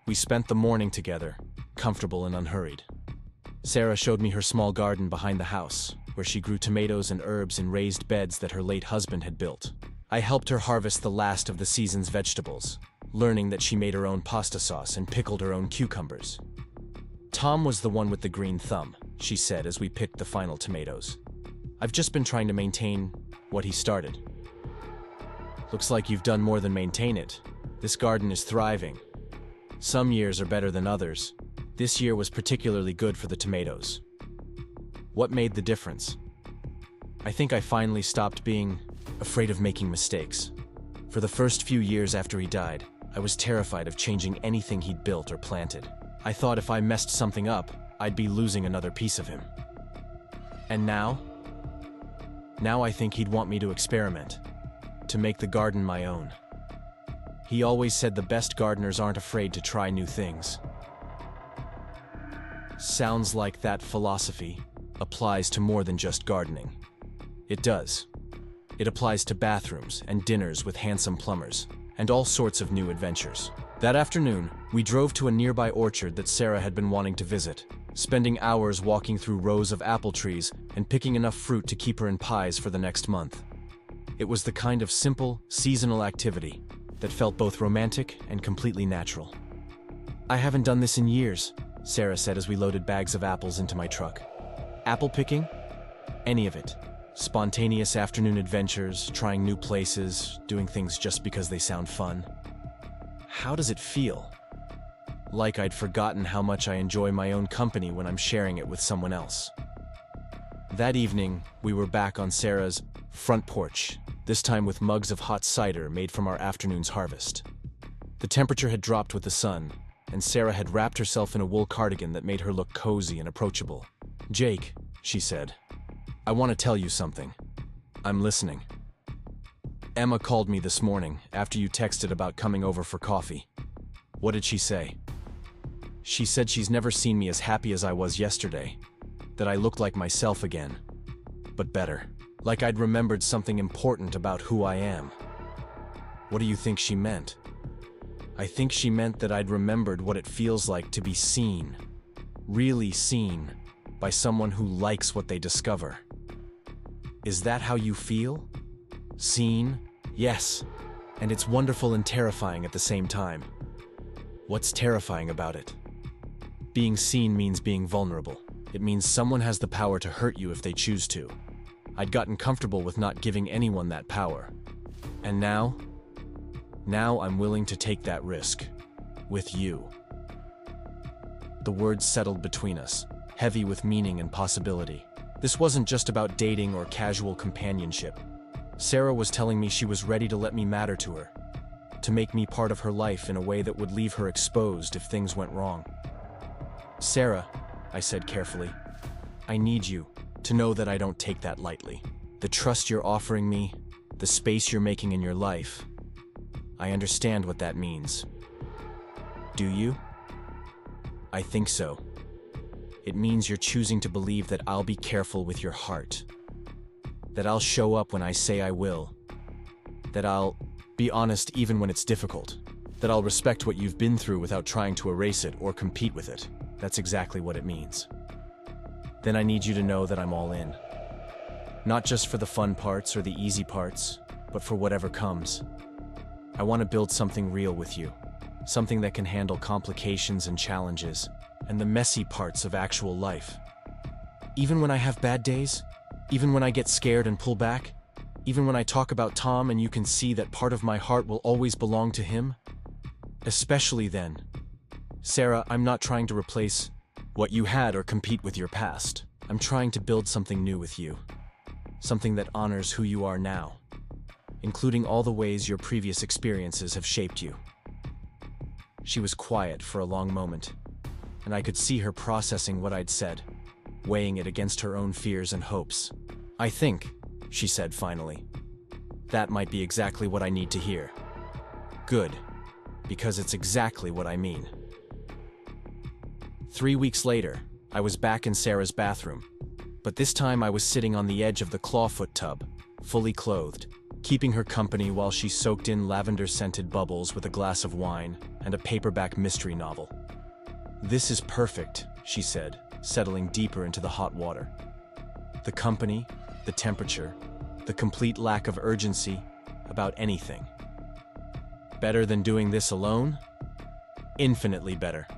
We spent the morning together, comfortable and unhurried. Sarah showed me her small garden behind the house, where she grew tomatoes and herbs in raised beds that her late husband had built. I helped her harvest the last of the season's vegetables, learning that she made her own pasta sauce and pickled her own cucumbers. Tom was the one with the green thumb, she said as we picked the final tomatoes. I've just been trying to maintain what he started. Looks like you've done more than maintain it. This garden is thriving. Some years are better than others. This year was particularly good for the tomatoes. What made the difference? I think I finally stopped being afraid of making mistakes. For the first few years after he died, I was terrified of changing anything he'd built or planted. I thought if I messed something up, I'd be losing another piece of him. And now? Now I think he'd want me to experiment, to make the garden my own. He always said the best gardeners aren't afraid to try new things. Sounds like that philosophy applies to more than just gardening. It does. It applies to bathrooms and dinners with handsome plumbers, and all sorts of new adventures. That afternoon, we drove to a nearby orchard that Sarah had been wanting to visit, spending hours walking through rows of apple trees and picking enough fruit to keep her in pies for the next month. It was the kind of simple, seasonal activity that felt both romantic and completely natural. "I haven't done this in years," Sarah said as we loaded bags of apples into my truck. "Apple picking? Any of it. Spontaneous afternoon adventures, trying new places, doing things just because they sound fun. How does it feel? Like I'd forgotten how much I enjoy my own company when I'm sharing it with someone else." That evening, we were back on Sarah's front porch, this time with mugs of hot cider made from our afternoon's harvest. The temperature had dropped with the sun, and Sarah had wrapped herself in a wool cardigan that made her look cozy and approachable. "Jake," she said, "I want to tell you something. I'm listening. Emma called me this morning after you texted about coming over for coffee." "What did she say?" "She said she's never seen me as happy as I was yesterday, that I looked like myself again, but better. Like I'd remembered something important about who I am." "What do you think she meant?" "I think she meant that I'd remembered what it feels like to be seen, really seen, by someone who likes what they discover." "Is that how you feel? Seen?" "Yes, and it's wonderful and terrifying at the same time." "What's terrifying about it?" "Being seen means being vulnerable. It means someone has the power to hurt you if they choose to. I'd gotten comfortable with not giving anyone that power. And now I'm willing to take that risk. With you." The words settled between us, heavy with meaning and possibility. This wasn't just about dating or casual companionship. Sarah was telling me she was ready to let me matter to her, to make me part of her life in a way that would leave her exposed if things went wrong. "Sarah," I said carefully, "I need you to know that I don't take that lightly. The trust you're offering me, the space you're making in your life, I understand what that means." "Do you?" "I think so. It means you're choosing to believe that I'll be careful with your heart, that I'll show up when I say I will, that I'll be honest even when it's difficult, that I'll respect what you've been through without trying to erase it or compete with it. That's exactly what it means. Then I need you to know that I'm all in. Not just for the fun parts or the easy parts, but for whatever comes. I want to build something real with you, something that can handle complications and challenges, and the messy parts of actual life. Even when I have bad days, even when I get scared and pull back, even when I talk about Tom and you can see that part of my heart will always belong to him. Especially then. Sarah, I'm not trying to replace what you had or compete with your past. I'm trying to build something new with you. Something that honors who you are now, including all the ways your previous experiences have shaped you." She was quiet for a long moment, and I could see her processing what I'd said, weighing it against her own fears and hopes. "I think," she said finally, "that might be exactly what I need to hear." "Good, because it's exactly what I mean." 3 weeks later, I was back in Sarah's bathroom, but this time I was sitting on the edge of the clawfoot tub, fully clothed, keeping her company while she soaked in lavender-scented bubbles with a glass of wine and a paperback mystery novel. "This is perfect," she said, settling deeper into the hot water. The company, the temperature, the complete lack of urgency about anything. Better than doing this alone? Infinitely better.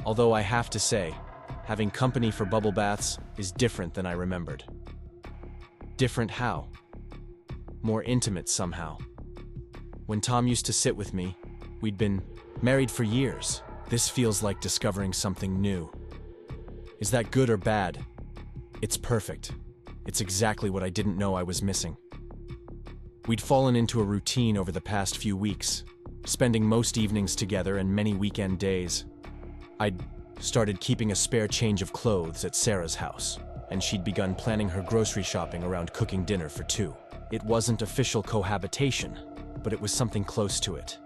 Although I have to say, having company for bubble baths is different than I remembered. Different how? More intimate somehow. When Tom used to sit with me, we'd been married for years. This feels like discovering something new. Is that good or bad? It's perfect. It's exactly what I didn't know I was missing. We'd fallen into a routine over the past few weeks, spending most evenings together and many weekend days. I'd started keeping a spare change of clothes at Sarah's house, and she'd begun planning her grocery shopping around cooking dinner for two. It wasn't official cohabitation, but it was something close to it.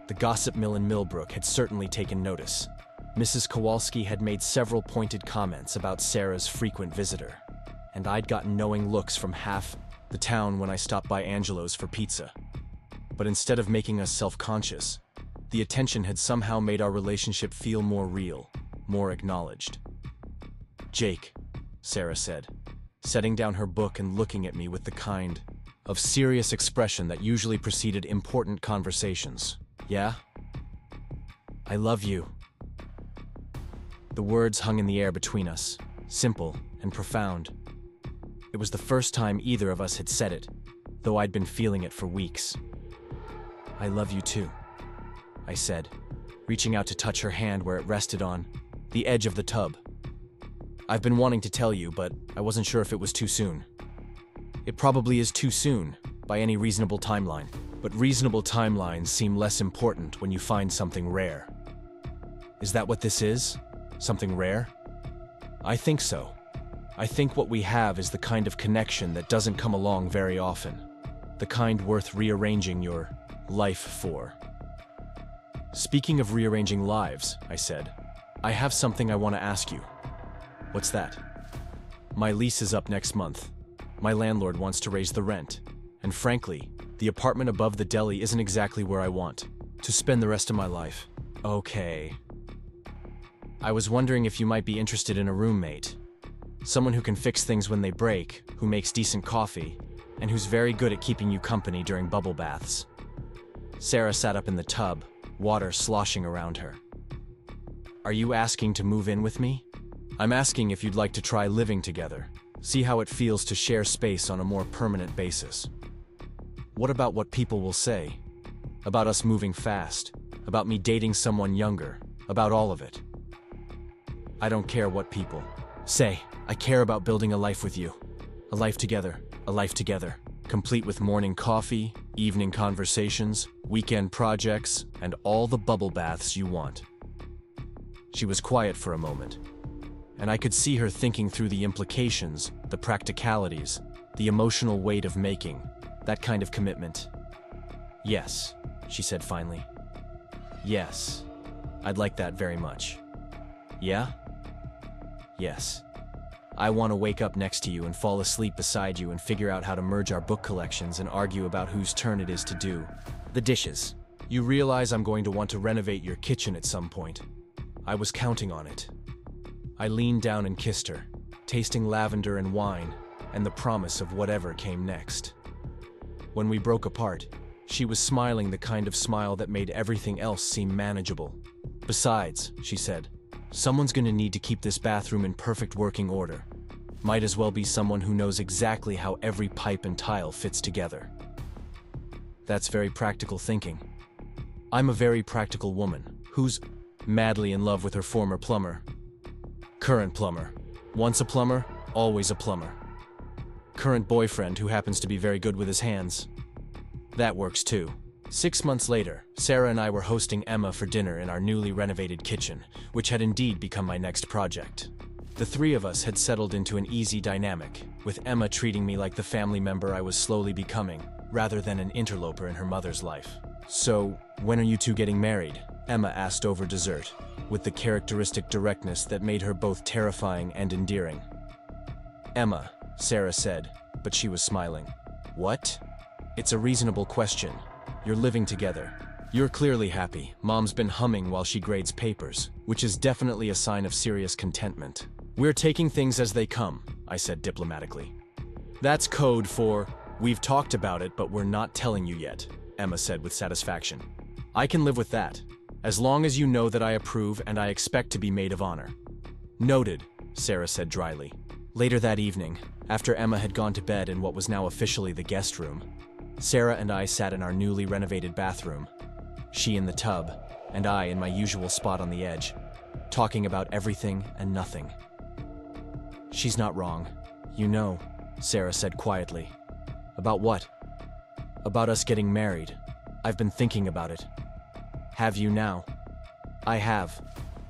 The gossip mill in Millbrook had certainly taken notice. Mrs. Kowalski had made several pointed comments about Sarah's frequent visitor, and I'd gotten knowing looks from half the town when I stopped by Angelo's for pizza. But instead of making us self-conscious, the attention had somehow made our relationship feel more real, more acknowledged. "Jake," Sarah said, setting down her book and looking at me with the kind of serious expression that usually preceded important conversations. "Yeah? I love you." The words hung in the air between us, simple and profound. It was the first time either of us had said it, though I'd been feeling it for weeks. "I love you too," I said, reaching out to touch her hand where it rested on the edge of the tub. "I've been wanting to tell you, but I wasn't sure if it was too soon. It probably is too soon, by any reasonable timeline, but reasonable timelines seem less important when you find something rare." "Is that what this is? Something rare?" "I think so. I think what we have is the kind of connection that doesn't come along very often, the kind worth rearranging your life for." "Speaking of rearranging lives," I said, "I have something I want to ask you." "What's that?" "My lease is up next month. My landlord wants to raise the rent, and frankly, the apartment above the deli isn't exactly where I want to spend the rest of my life." "Okay. I was wondering if you might be interested in a roommate. Someone who can fix things when they break, who makes decent coffee, and who's very good at keeping you company during bubble baths." Sarah sat up in the tub, water sloshing around her. "Are you asking to move in with me?" "I'm asking if you'd like to try living together, see how it feels to share space on a more permanent basis." "What about what people will say? About us moving fast, about me dating someone younger, about all of it?" "I don't care what people say. I care about building a life with you. A life together, complete with morning coffee, evening conversations, weekend projects, and all the bubble baths you want." She was quiet for a moment, and I could see her thinking through the implications, the practicalities, the emotional weight of making that kind of commitment. "Yes," she said finally. "Yes, I'd like that very much." "Yeah?" "Yes. I want to wake up next to you and fall asleep beside you and figure out how to merge our book collections and argue about whose turn it is to do the dishes. You realize I'm going to want to renovate your kitchen at some point. I was counting on it." I leaned down and kissed her, tasting lavender and wine and the promise of whatever came next. When we broke apart, she was smiling the kind of smile that made everything else seem manageable. "Besides," she said, "someone's going to need to keep this bathroom in perfect working order. Might as well be someone who knows exactly how every pipe and tile fits together." That's very practical thinking. I'm a very practical woman who's madly in love with her former plumber. Current plumber. Once a plumber, always a plumber. Current boyfriend who happens to be very good with his hands. That works too. 6 months later, Sarah and I were hosting Emma for dinner in our newly renovated kitchen, which had indeed become my next project. The three of us had settled into an easy dynamic, with Emma treating me like the family member I was slowly becoming, rather than an interloper in her mother's life. "So, when are you two getting married?" Emma asked over dessert, with the characteristic directness that made her both terrifying and endearing. "Emma," Sarah said, but she was smiling. "What?" "It's a reasonable question. You're living together. You're clearly happy. Mom's been humming while she grades papers, which is definitely a sign of serious contentment." "We're taking things as they come," I said diplomatically. "That's code for, we've talked about it, but we're not telling you yet," Emma said with satisfaction. "I can live with that, as long as you know that I approve and I expect to be maid of honor." "Noted," Sarah said dryly. Later that evening, after Emma had gone to bed in what was now officially the guest room, Sarah and I sat in our newly renovated bathroom, she in the tub, and I in my usual spot on the edge, talking about everything and nothing. "She's not wrong. You know," Sarah said quietly. "About what?" "About us getting married. I've been thinking about it." Have you now? I have.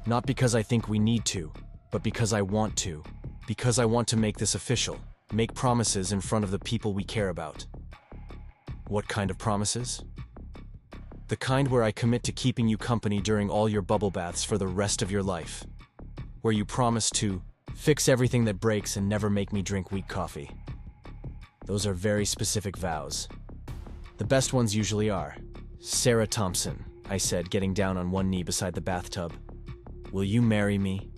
Not because I think we need to, but because I want to. Because I want to make this official. Make promises in front of the people we care about. What kind of promises? The kind where I commit to keeping you company during all your bubble baths for the rest of your life. Where you promise to fix everything that breaks and never make me drink weak coffee. Those are very specific vows. The best ones usually are. Sarah Thompson, I said, getting down on one knee beside the bathtub. Will you marry me?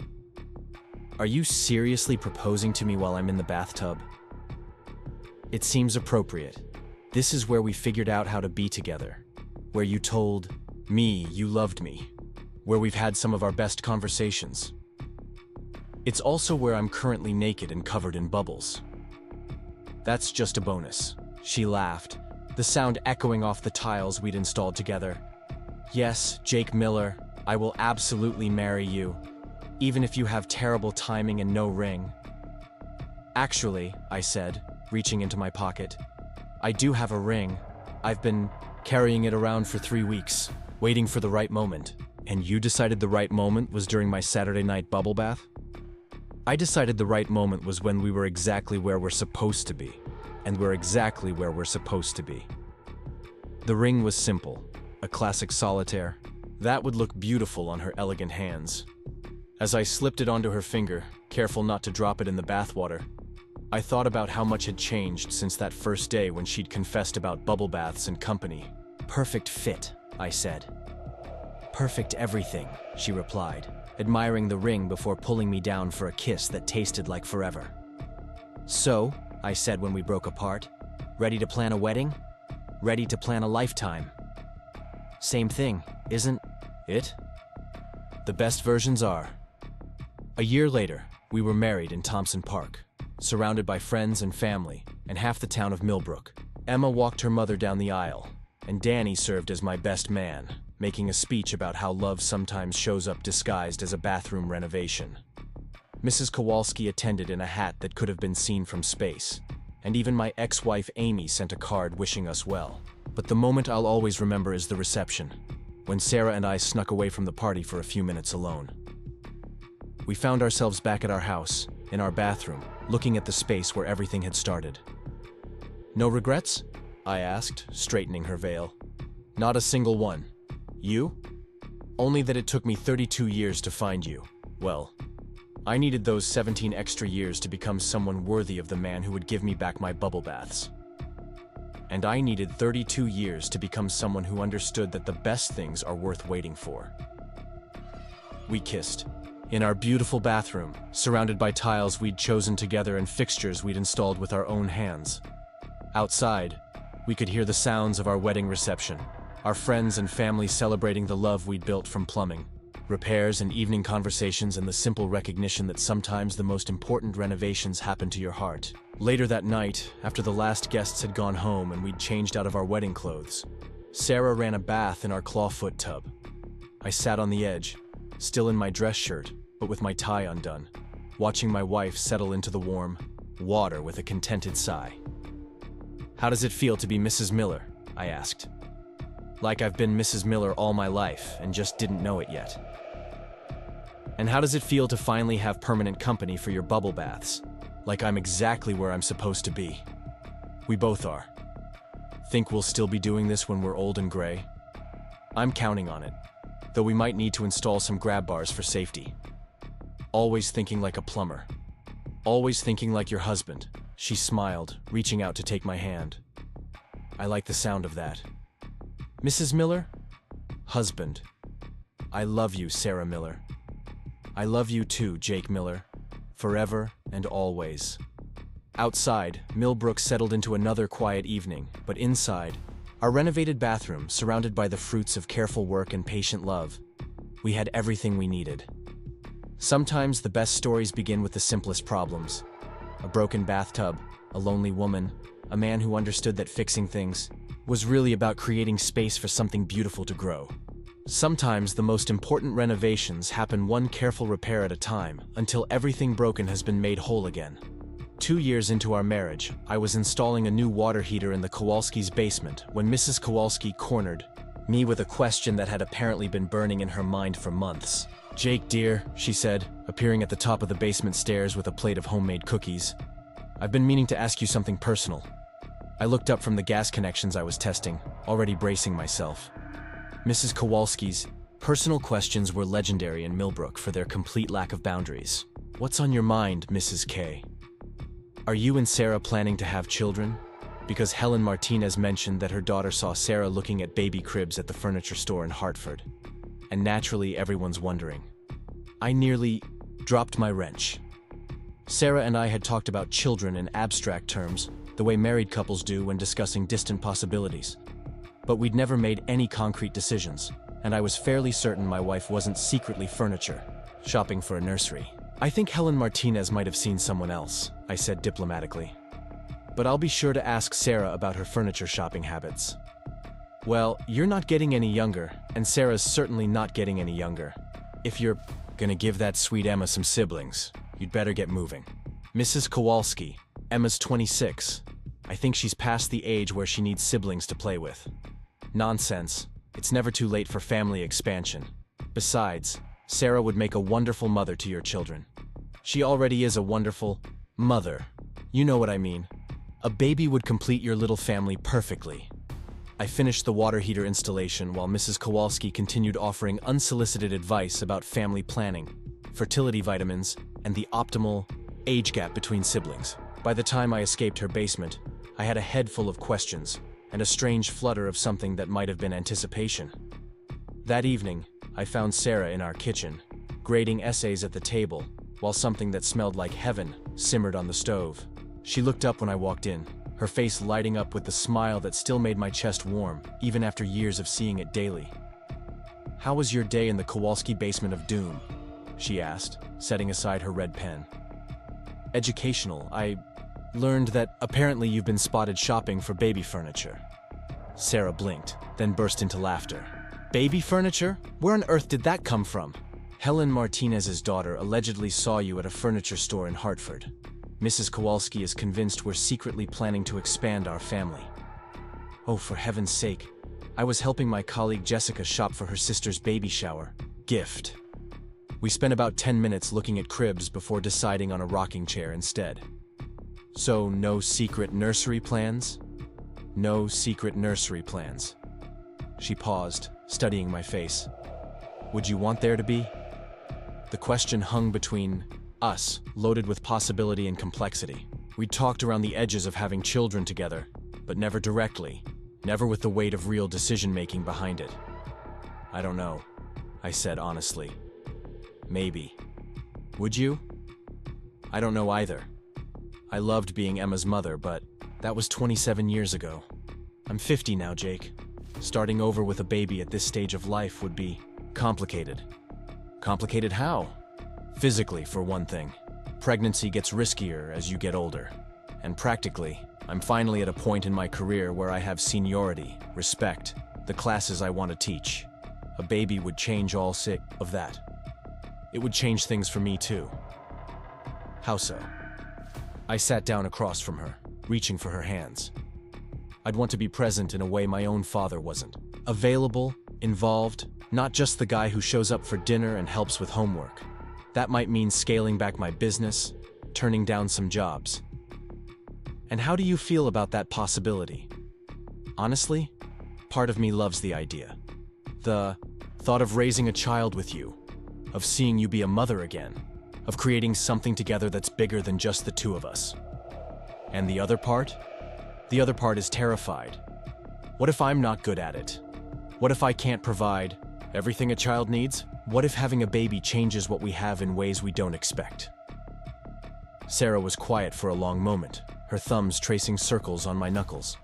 Are you seriously proposing to me while I'm in the bathtub? It seems appropriate. This is where we figured out how to be together. Where you told me you loved me. Where we've had some of our best conversations. It's also where I'm currently naked and covered in bubbles. That's just a bonus. She laughed, the sound echoing off the tiles we'd installed together. Yes, Jake Miller, I will absolutely marry you, even if you have terrible timing and no ring. Actually, I said, reaching into my pocket, I do have a ring. I've been carrying it around for 3 weeks, waiting for the right moment. And you decided the right moment was during my Saturday night bubble bath? I decided the right moment was when we were exactly where we're supposed to be, and we're exactly where we're supposed to be. The ring was simple, a classic solitaire. That would look beautiful on her elegant hands. As I slipped it onto her finger, careful not to drop it in the bathwater, I thought about how much had changed since that first day when she'd confessed about bubble baths and company. Perfect fit, I said. Perfect everything, she replied, admiring the ring before pulling me down for a kiss that tasted like forever. So, I said when we broke apart, ready to plan a wedding? Ready to plan a lifetime. Same thing, isn't it? The best versions are. A year later, we were married in Thompson Park, surrounded by friends and family, and half the town of Millbrook. Emma walked her mother down the aisle, and Danny served as my best man, making a speech about how love sometimes shows up disguised as a bathroom renovation. Mrs. Kowalski attended in a hat that could have been seen from space, and even my ex-wife Amy sent a card wishing us well. But the moment I'll always remember is the reception, when Sarah and I snuck away from the party for a few minutes alone. We found ourselves back at our house, in our bathroom, looking at the space where everything had started. No regrets? I asked, straightening her veil. Not a single one. You? Only that it took me 32 years to find you. Well, I needed those 17 extra years to become someone worthy of the man who would give me back my bubble baths. And I needed 32 years to become someone who understood that the best things are worth waiting for. We kissed. In our beautiful bathroom, surrounded by tiles we'd chosen together and fixtures we'd installed with our own hands. Outside, we could hear the sounds of our wedding reception, our friends and family celebrating the love we'd built from plumbing, repairs and evening conversations, and the simple recognition that sometimes the most important renovations happen to your heart. Later that night, after the last guests had gone home and we'd changed out of our wedding clothes, Sarah ran a bath in our clawfoot tub. I sat on the edge, still in my dress shirt, but with my tie undone, watching my wife settle into the warm water with a contented sigh. How does it feel to be Mrs. Miller? I asked. Like I've been Mrs. Miller all my life and just didn't know it yet. And how does it feel to finally have permanent company for your bubble baths? Like I'm exactly where I'm supposed to be. We both are. Think we'll still be doing this when we're old and gray? I'm counting on it, though we might need to install some grab bars for safety. Always thinking like a plumber. Always thinking like your husband. She smiled, reaching out to take my hand. I like the sound of that. Mrs. Miller? Husband. I love you, Sarah Miller. I love you too, Jake Miller. Forever and always. Outside, Millbrook settled into another quiet evening, but inside, our renovated bathroom, surrounded by the fruits of careful work and patient love, we had everything we needed. Sometimes the best stories begin with the simplest problems. A broken bathtub, a lonely woman, a man who understood that fixing things was really about creating space for something beautiful to grow. Sometimes the most important renovations happen one careful repair at a time until everything broken has been made whole again. 2 years into our marriage, I was installing a new water heater in the Kowalski's basement when Mrs. Kowalski cornered me with a question that had apparently been burning in her mind for months. "Jake, dear," she said, appearing at the top of the basement stairs with a plate of homemade cookies. "I've been meaning to ask you something personal." I looked up from the gas connections I was testing, already bracing myself. Mrs. Kowalski's personal questions were legendary in Millbrook for their complete lack of boundaries. "What's on your mind, Mrs. K? Are you and Sarah planning to have children?" Because Helen Martinez mentioned that her daughter saw Sarah looking at baby cribs at the furniture store in Hartford. And naturally, everyone's wondering. I nearly dropped my wrench. Sarah and I had talked about children in abstract terms, the way married couples do when discussing distant possibilities. But we'd never made any concrete decisions, and I was fairly certain my wife wasn't secretly furniture, shopping for a nursery. "I think Helen Martinez might have seen someone else," I said diplomatically. "But I'll be sure to ask Sarah about her furniture shopping habits." "Well, you're not getting any younger, and Sarah's certainly not getting any younger. If you're gonna give that sweet Emma some siblings, you'd better get moving." "Mrs. Kowalski, Emma's 26. I think she's past the age where she needs siblings to play with." "Nonsense. It's never too late for family expansion. Besides, Sarah would make a wonderful mother to your children. She already is a wonderful mother. You know what I mean. A baby would complete your little family perfectly." I finished the water heater installation while Mrs. Kowalski continued offering unsolicited advice about family planning, fertility vitamins, and the optimal age gap between siblings. By the time I escaped her basement, I had a head full of questions and a strange flutter of something that might have been anticipation. That evening, I found Sarah in our kitchen, grading essays at the table, while something that smelled like heaven simmered on the stove. She looked up when I walked in, her face lighting up with the smile that still made my chest warm, even after years of seeing it daily. "How was your day in the Kowalski basement of doom?" she asked, setting aside her red pen. "Educational. I learned that apparently you've been spotted shopping for baby furniture." Sarah blinked, then burst into laughter. "Baby furniture? Where on earth did that come from?" "Helen Martinez's daughter allegedly saw you at a furniture store in Hartford. Mrs. Kowalski is convinced we're secretly planning to expand our family." "Oh, for heaven's sake. I was helping my colleague Jessica shop for her sister's baby shower gift." We spent about 10 minutes looking at cribs before deciding on a rocking chair instead. "So, no secret nursery plans?" "No secret nursery plans." She paused, studying my face. "Would you want there to be?" The question hung between us, loaded with possibility and complexity. We'd talked around the edges of having children together, but never directly, never with the weight of real decision-making behind it. "I don't know," I said honestly. "Maybe." "Would you?" "I don't know either. I loved being Emma's mother, but that was 27 years ago. I'm 50 now, Jake. Starting over with a baby at this stage of life would be complicated." "Complicated how?" "Physically, for one thing. Pregnancy gets riskier as you get older. And practically, I'm finally at a point in my career where I have seniority, respect, the classes I want to teach. A baby would change all of that. It would change things for me too." "How so?" I sat down across from her, reaching for her hands. "I'd want to be present in a way my own father wasn't. Available, involved, not just the guy who shows up for dinner and helps with homework. That might mean scaling back my business, turning down some jobs." "And how do you feel about that possibility?" "Honestly, part of me loves the idea. The thought of raising a child with you, of seeing you be a mother again, of creating something together that's bigger than just the two of us. And the other part? The other part is terrified. What if I'm not good at it? What if I can't provide everything a child needs? What if having a baby changes what we have in ways we don't expect?" Sarah was quiet for a long moment, her thumbs tracing circles on my knuckles.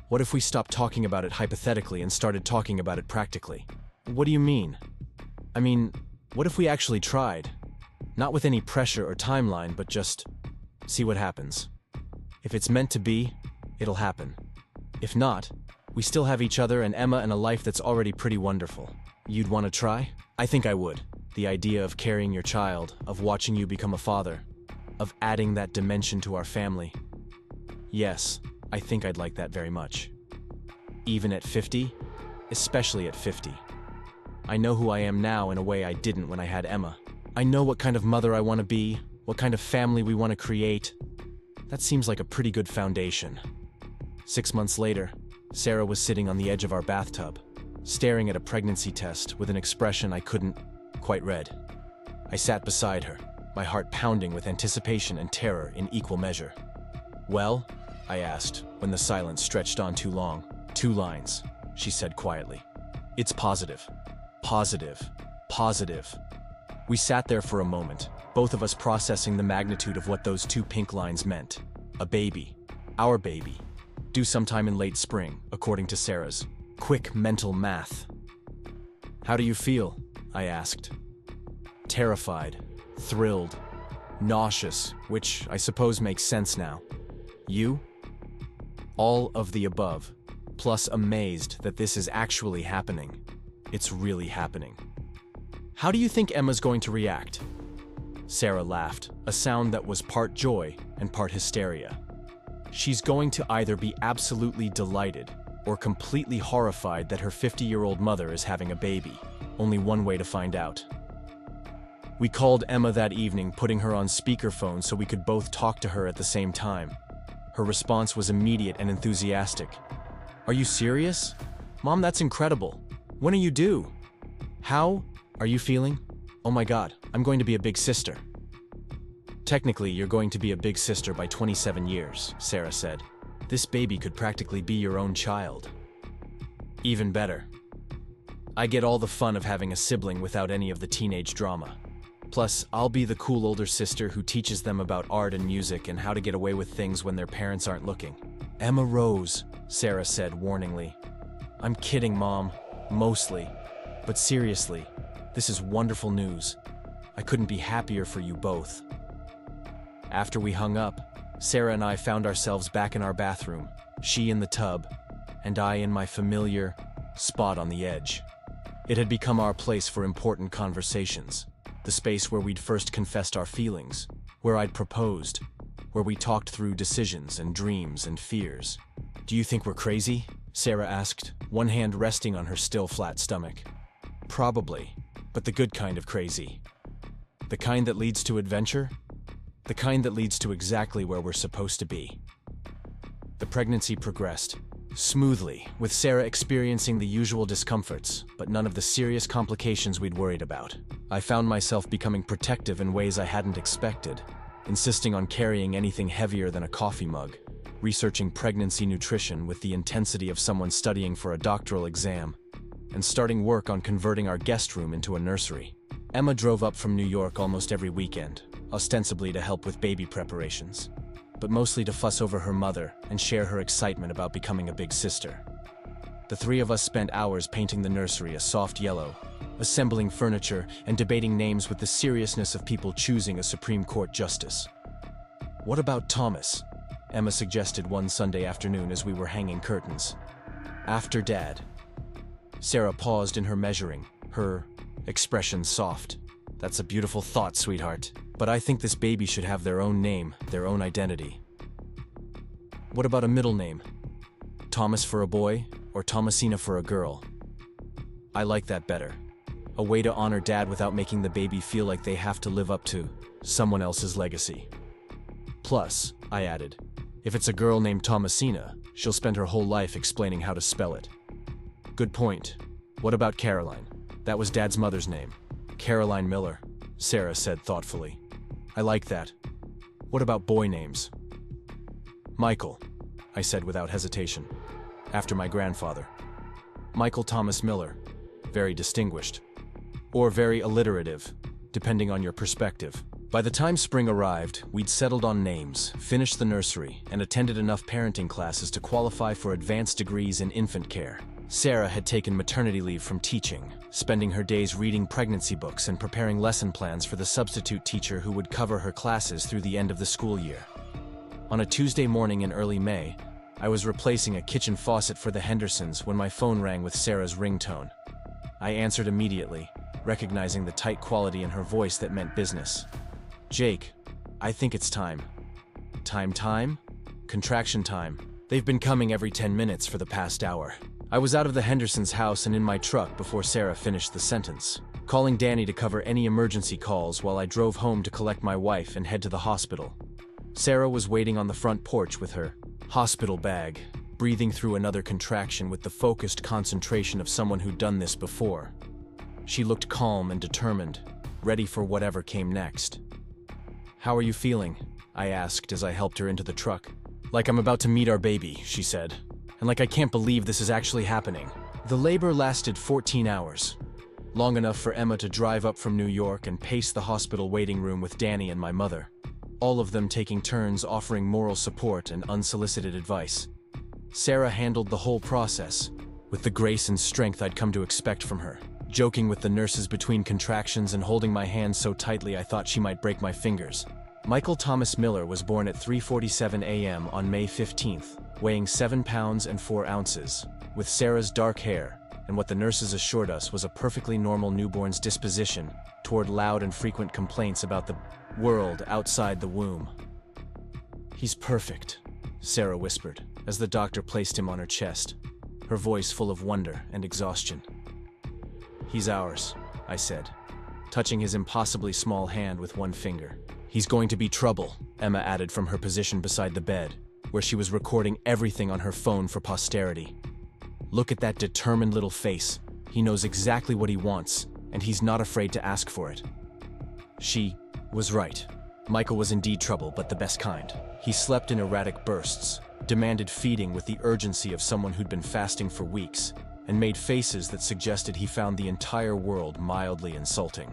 "What if we stopped talking about it hypothetically and started talking about it practically?" "What do you mean?" "I mean, what if we actually tried? Not with any pressure or timeline, but just see what happens. If it's meant to be, it'll happen. If not, we still have each other and Emma and a life that's already pretty wonderful. You'd want to try?" "I think I would. The idea of carrying your child, of watching you become a father, of adding that dimension to our family. Yes, I think I'd like that very much." "Even at 50? especially at 50. I know who I am now in a way I didn't when I had Emma. I know what kind of mother I want to be, what kind of family we want to create. That seems like a pretty good foundation. 6 months later, Sarah was sitting on the edge of our bathtub, staring at a pregnancy test with an expression I couldn't quite read. I sat beside her, my heart pounding with anticipation and terror in equal measure. "Well?" I asked, when the silence stretched on too long. "2 lines," she said quietly. "It's positive. Positive. Positive." We sat there for a moment, both of us processing the magnitude of what those 2 pink lines meant. A baby. Our baby. Due sometime in late spring, according to Sarah's quick mental math. "How do you feel?" I asked. "Terrified. Thrilled. Nauseous, which I suppose makes sense now. You?" "All of the above, plus amazed that this is actually happening. It's really happening." "How do you think Emma's going to react?" Sarah laughed, a sound that was part joy and part hysteria. "She's going to either be absolutely delighted or completely horrified that her 50-year-old mother is having a baby. Only one way to find out." We called Emma that evening, putting her on speakerphone so we could both talk to her at the same time. Her response was immediate and enthusiastic. "Are you serious? Mom, that's incredible. When are you due? How are you feeling? Oh my God, I'm going to be a big sister." "Technically, you're going to be a big sister by 27 years, Sarah said. "This baby could practically be your own child." "Even better. I get all the fun of having a sibling without any of the teenage drama. Plus, I'll be the cool older sister who teaches them about art and music and how to get away with things when their parents aren't looking." "Emma Rose," Sarah said warningly. "I'm kidding, Mom. Mostly. But seriously, this is wonderful news. I couldn't be happier for you both." After we hung up, Sarah and I found ourselves back in our bathroom, she in the tub, and I in my familiar spot on the edge. It had become our place for important conversations, the space where we'd first confessed our feelings, where I'd proposed, where we talked through decisions and dreams and fears. "Do you think we're crazy?" Sarah asked, one hand resting on her still flat stomach. "Probably, but the good kind of crazy. The kind that leads to adventure? The kind that leads to exactly where we're supposed to be." The pregnancy progressed smoothly, with Sarah experiencing the usual discomforts, but none of the serious complications we'd worried about. I found myself becoming protective in ways I hadn't expected, insisting on carrying anything heavier than a coffee mug, researching pregnancy nutrition with the intensity of someone studying for a doctoral exam, and starting work on converting our guest room into a nursery. Emma drove up from New York almost every weekend, ostensibly to help with baby preparations, but mostly to fuss over her mother and share her excitement about becoming a big sister. The 3 of us spent hours painting the nursery a soft yellow, assembling furniture and debating names with the seriousness of people choosing a Supreme Court justice. "What about Thomas?" Emma suggested one Sunday afternoon as we were hanging curtains. "After Dad." Sarah paused in her measuring, her expression soft. "That's a beautiful thought, sweetheart. But I think this baby should have their own name, their own identity." "What about a middle name? Thomas for a boy, or Thomasina for a girl?" "I like that better. A way to honor Dad without making the baby feel like they have to live up to someone else's legacy. Plus," I added, "if it's a girl named Thomasina, she'll spend her whole life explaining how to spell it." "Good point. What about Caroline? That was Dad's mother's name. Caroline Miller," Sarah said thoughtfully. "I like that. What about boy names?" "Michael," I said without hesitation, after my grandfather. "Michael Thomas Miller. Very distinguished. Or very alliterative, depending on your perspective." By the time spring arrived, we'd settled on names, finished the nursery, and attended enough parenting classes to qualify for advanced degrees in infant care. Sarah had taken maternity leave from teaching, spending her days reading pregnancy books and preparing lesson plans for the substitute teacher who would cover her classes through the end of the school year. On a Tuesday morning in early May, I was replacing a kitchen faucet for the Hendersons when my phone rang with Sarah's ringtone. I answered immediately, recognizing the tight quality in her voice that meant business. "Jake, I think it's time." Time? Contraction time. They've been coming every 10 minutes for the past hour. I was out of the Hendersons' house and in my truck before Sarah finished the sentence, calling Danny to cover any emergency calls while I drove home to collect my wife and head to the hospital. Sarah was waiting on the front porch with her hospital bag, breathing through another contraction with the focused concentration of someone who'd done this before. She looked calm and determined, ready for whatever came next. "How are you feeling?" I asked as I helped her into the truck. "Like I'm about to meet our baby," she said. "And like I can't believe this is actually happening." The labor lasted 14 hours, long enough for Emma to drive up from New York and pace the hospital waiting room with Danny and my mother, all of them taking turns offering moral support and unsolicited advice. Sarah handled the whole process with the grace and strength I'd come to expect from her, joking with the nurses between contractions and holding my hand so tightly I thought she might break my fingers. Michael Thomas Miller was born at 3:47 a.m. on May 15th, weighing 7 pounds and 4 ounces, with Sarah's dark hair and what the nurses assured us was a perfectly normal newborn's disposition toward loud and frequent complaints about the world outside the womb. "He's perfect," Sarah whispered, as the doctor placed him on her chest, her voice full of wonder and exhaustion. "He's ours," I said, touching his impossibly small hand with one finger. "He's going to be trouble," Emma added from her position beside the bed, where she was recording everything on her phone for posterity. "Look at that determined little face. He knows exactly what he wants, and he's not afraid to ask for it." She was right. Michael was indeed trouble, but the best kind. He slept in erratic bursts, demanded feeding with the urgency of someone who'd been fasting for weeks, and made faces that suggested he found the entire world mildly insulting.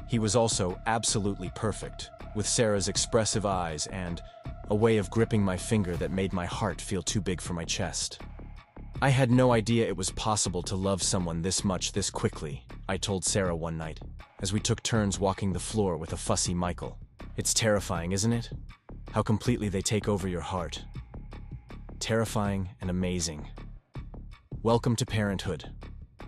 He was also absolutely perfect, with Sarah's expressive eyes and a way of gripping my finger that made my heart feel too big for my chest. "I had no idea it was possible to love someone this much this quickly," I told Sarah one night, as we took turns walking the floor with a fussy Michael. "It's terrifying, isn't it? How completely they take over your heart. Terrifying and amazing. Welcome to parenthood.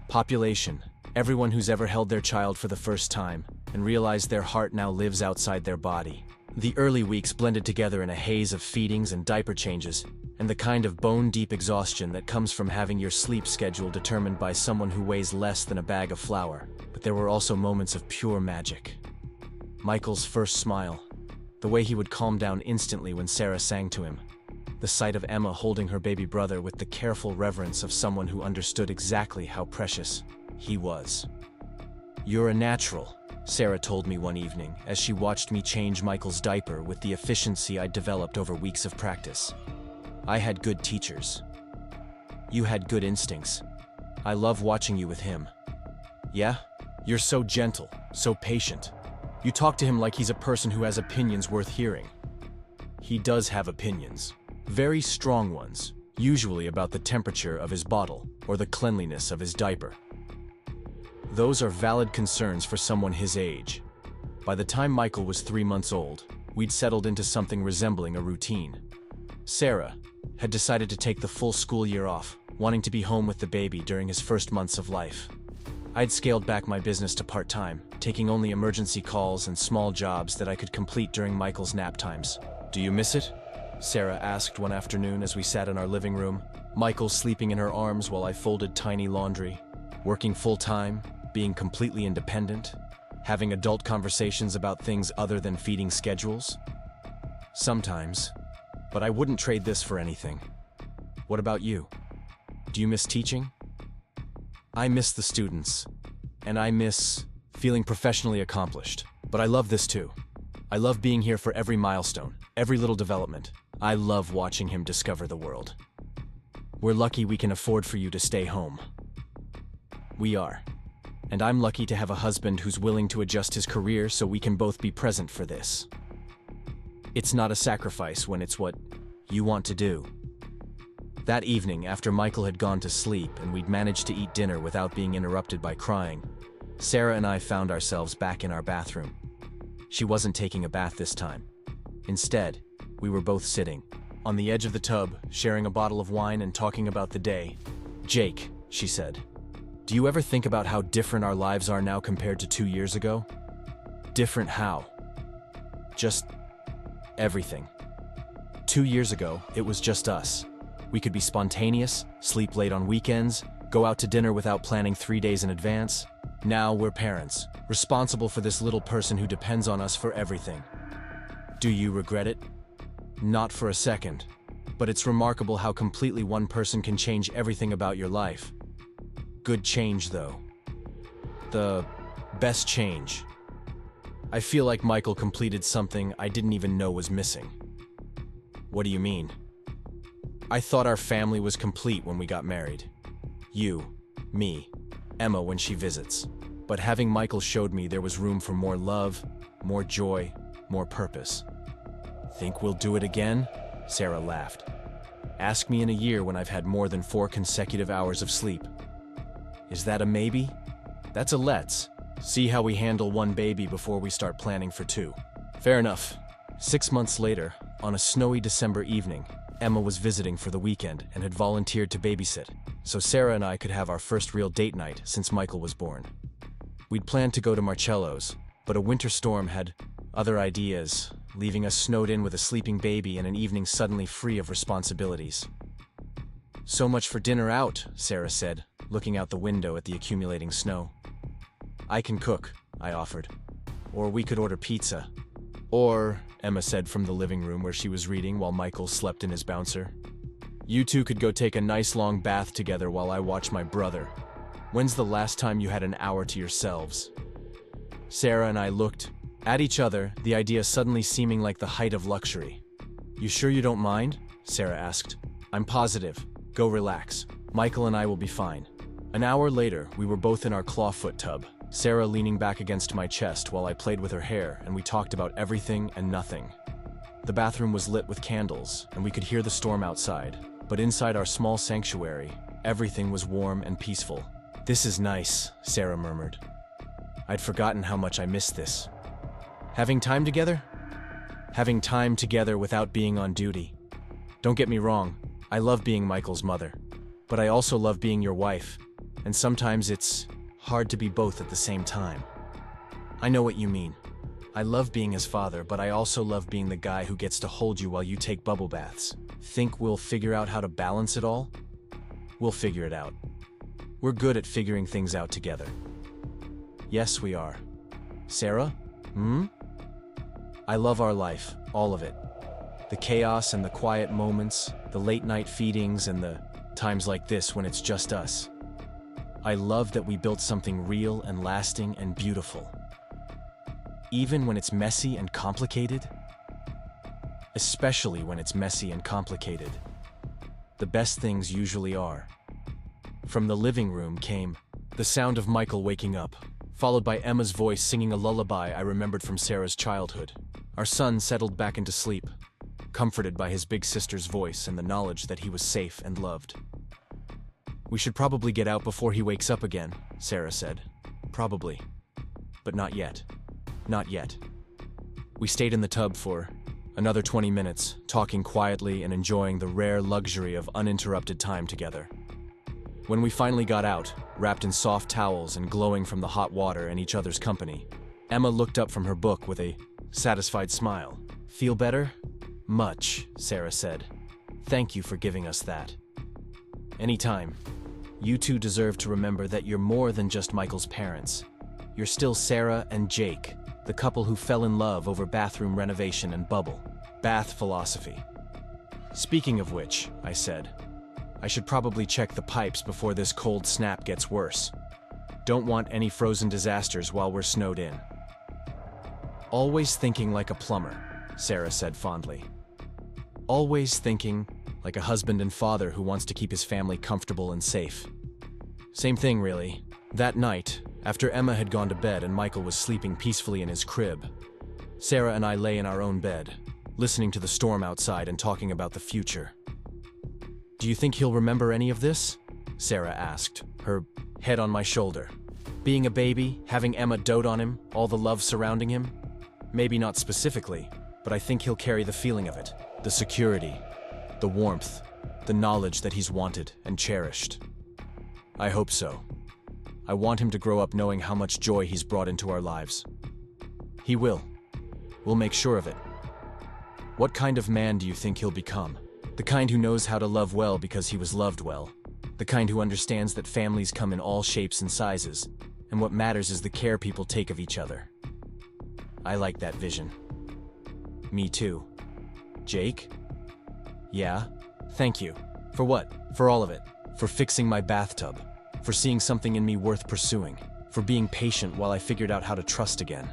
Population, everyone who's ever held their child for the first time and realized their heart now lives outside their body." The early weeks blended together in a haze of feedings and diaper changes, and the kind of bone-deep exhaustion that comes from having your sleep schedule determined by someone who weighs less than a bag of flour. But there were also moments of pure magic. Michael's first smile, the way he would calm down instantly when Sarah sang to him, the sight of Emma holding her baby brother with the careful reverence of someone who understood exactly how precious he was. "You're a natural," Sarah told me one evening as she watched me change Michael's diaper with the efficiency I'd developed over weeks of practice. "I had good teachers. You had good instincts. I love watching you with him." "Yeah? You're so gentle, so patient. You talk to him like he's a person who has opinions worth hearing." "He does have opinions. Very strong ones, usually about the temperature of his bottle or the cleanliness of his diaper. Those are valid concerns for someone his age. By the time Michael was 3 months old, we'd settled into something resembling a routine. Sarah had decided to take the full school year off, wanting to be home with the baby during his first months of life. I'd scaled back my business to part-time, taking only emergency calls and small jobs that I could complete during Michael's nap times. "Do you miss it?" Sarah asked one afternoon as we sat in our living room, Michael sleeping in her arms while I folded tiny laundry. Working full-time, being completely independent, having adult conversations about things other than feeding schedules? Sometimes, but I wouldn't trade this for anything. What about you? Do you miss teaching? I miss the students, and I miss feeling professionally accomplished. But I love this too. I love being here for every milestone, every little development. I love watching him discover the world. We're lucky we can afford for you to stay home. We are. And I'm lucky to have a husband who's willing to adjust his career so we can both be present for this. It's not a sacrifice when it's what you want to do." That evening, after Michael had gone to sleep and we'd managed to eat dinner without being interrupted by crying, Sarah and I found ourselves back in our bathroom. She wasn't taking a bath this time. Instead, we were both sitting on the edge of the tub, sharing a bottle of wine and talking about the day. "Jake," she said, "do you ever think about how different our lives are now compared to 2 years ago?" "Different how?" "Just everything. 2 years ago, it was just us. We could be spontaneous, sleep late on weekends, go out to dinner without planning 3 days in advance. Now we're parents, responsible for this little person who depends on us for everything. Do you regret it? Not for a second. But it's remarkable how completely one person can change everything about your life. Good change, though. The best change. I feel like Michael completed something I didn't even know was missing. What do you mean? I thought our family was complete when we got married. You, me, Emma when she visits. But having Michael showed me there was room for more love, more joy, more purpose. Think we'll do it again? Sarah laughed. Ask me in a year when I've had more than 4 consecutive hours of sleep. Is that a maybe? That's a let's. See how we handle one baby before we start planning for 2. Fair enough. 6 months later, on a snowy December evening, Emma was visiting for the weekend and had volunteered to babysit, so Sarah and I could have our first real date night since Michael was born. We'd planned to go to Marcello's, but a winter storm had other ideas, leaving us snowed in with a sleeping baby and an evening suddenly free of responsibilities. So much for dinner out, Sarah said, looking out the window at the accumulating snow. I can cook, I offered. Or we could order pizza. Or, Emma said from the living room where she was reading while Michael slept in his bouncer. You two could go take a nice long bath together while I watch my brother. When's the last time you had an hour to yourselves? Sarah and I looked at each other, the idea suddenly seeming like the height of luxury. You sure you don't mind? Sarah asked. I'm positive. Go relax. Michael and I will be fine. An hour later, we were both in our clawfoot tub, Sarah leaning back against my chest while I played with her hair and we talked about everything and nothing. The bathroom was lit with candles and we could hear the storm outside, but inside our small sanctuary, everything was warm and peaceful. This is nice, Sarah murmured. I'd forgotten how much I missed this. Having time together? Having time together without being on duty. Don't get me wrong, I love being Michael's mother, but I also love being your wife, and sometimes it's hard to be both at the same time. I know what you mean. I love being his father, but I also love being the guy who gets to hold you while you take bubble baths. Think we'll figure out how to balance it all? We'll figure it out. We're good at figuring things out together. Yes, we are. Sarah? I love our life, all of it. The chaos and the quiet moments, the late night feedings and the times like this when it's just us. I love that we built something real and lasting and beautiful. Even when it's messy and complicated? Especially when it's messy and complicated. The best things usually are. From the living room came the sound of Michael waking up, followed by Emma's voice singing a lullaby I remembered from Sarah's childhood. Our son settled back into sleep, comforted by his big sister's voice and the knowledge that he was safe and loved. We should probably get out before he wakes up again, Sarah said. Probably. But not yet. Not yet. We stayed in the tub for another 20 minutes, talking quietly and enjoying the rare luxury of uninterrupted time together. When we finally got out, wrapped in soft towels and glowing from the hot water and each other's company, Emma looked up from her book with a satisfied smile. Feel better? Much, Sarah said. Thank you for giving us that. Anytime. You two deserve to remember that you're more than just Michael's parents. You're still Sarah and Jake, the couple who fell in love over bathroom renovation and bubble bath philosophy. Speaking of which, I said, I should probably check the pipes before this cold snap gets worse. Don't want any frozen disasters while we're snowed in. Always thinking like a plumber, Sarah said fondly. Always thinking like a husband and father who wants to keep his family comfortable and safe. Same thing, really. That night, after Emma had gone to bed and Michael was sleeping peacefully in his crib, Sarah and I lay in our own bed, listening to the storm outside and talking about the future. Do you think he'll remember any of this? Sarah asked, her head on my shoulder. Being a baby, having Emma dote on him, all the love surrounding him? Maybe not specifically, but I think he'll carry the feeling of it. The security, the warmth, the knowledge that he's wanted and cherished. I hope so. I want him to grow up knowing how much joy he's brought into our lives. He will. We'll make sure of it. What kind of man do you think he'll become? The kind who knows how to love well because he was loved well. The kind who understands that families come in all shapes and sizes, and what matters is the care people take of each other. I like that vision. Me too. Jake? Yeah? Thank you. For what? For all of it. For fixing my bathtub. For seeing something in me worth pursuing. For being patient while I figured out how to trust again.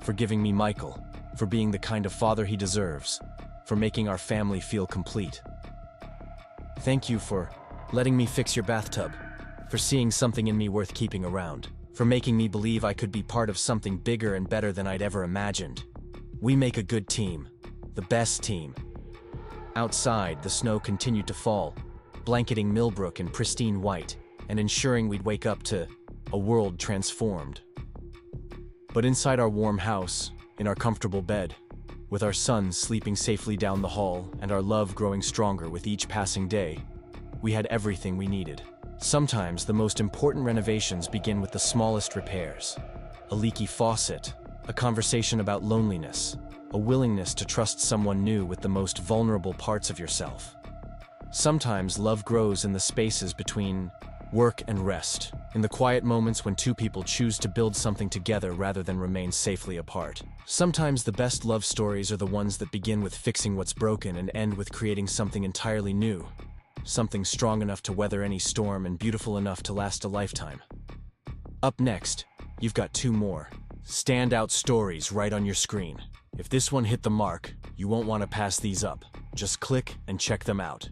For giving me Michael. For being the kind of father he deserves. For making our family feel complete. Thank you for letting me fix your bathtub. For seeing something in me worth keeping around. For making me believe I could be part of something bigger and better than I'd ever imagined. We make a good team. The best team. Outside, the snow continued to fall, blanketing Millbrook in pristine white and ensuring we'd wake up to a world transformed. But inside our warm house, in our comfortable bed, with our son sleeping safely down the hall and our love growing stronger with each passing day, we had everything we needed. Sometimes the most important renovations begin with the smallest repairs. A leaky faucet, a conversation about loneliness, a willingness to trust someone new with the most vulnerable parts of yourself. Sometimes love grows in the spaces between work and rest, in the quiet moments when two people choose to build something together rather than remain safely apart. Sometimes the best love stories are the ones that begin with fixing what's broken and end with creating something entirely new. Something strong enough to weather any storm and beautiful enough to last a lifetime. Up next, you've got two more standout stories right on your screen. If this one hit the mark, you won't want to pass these up. Just click and check them out.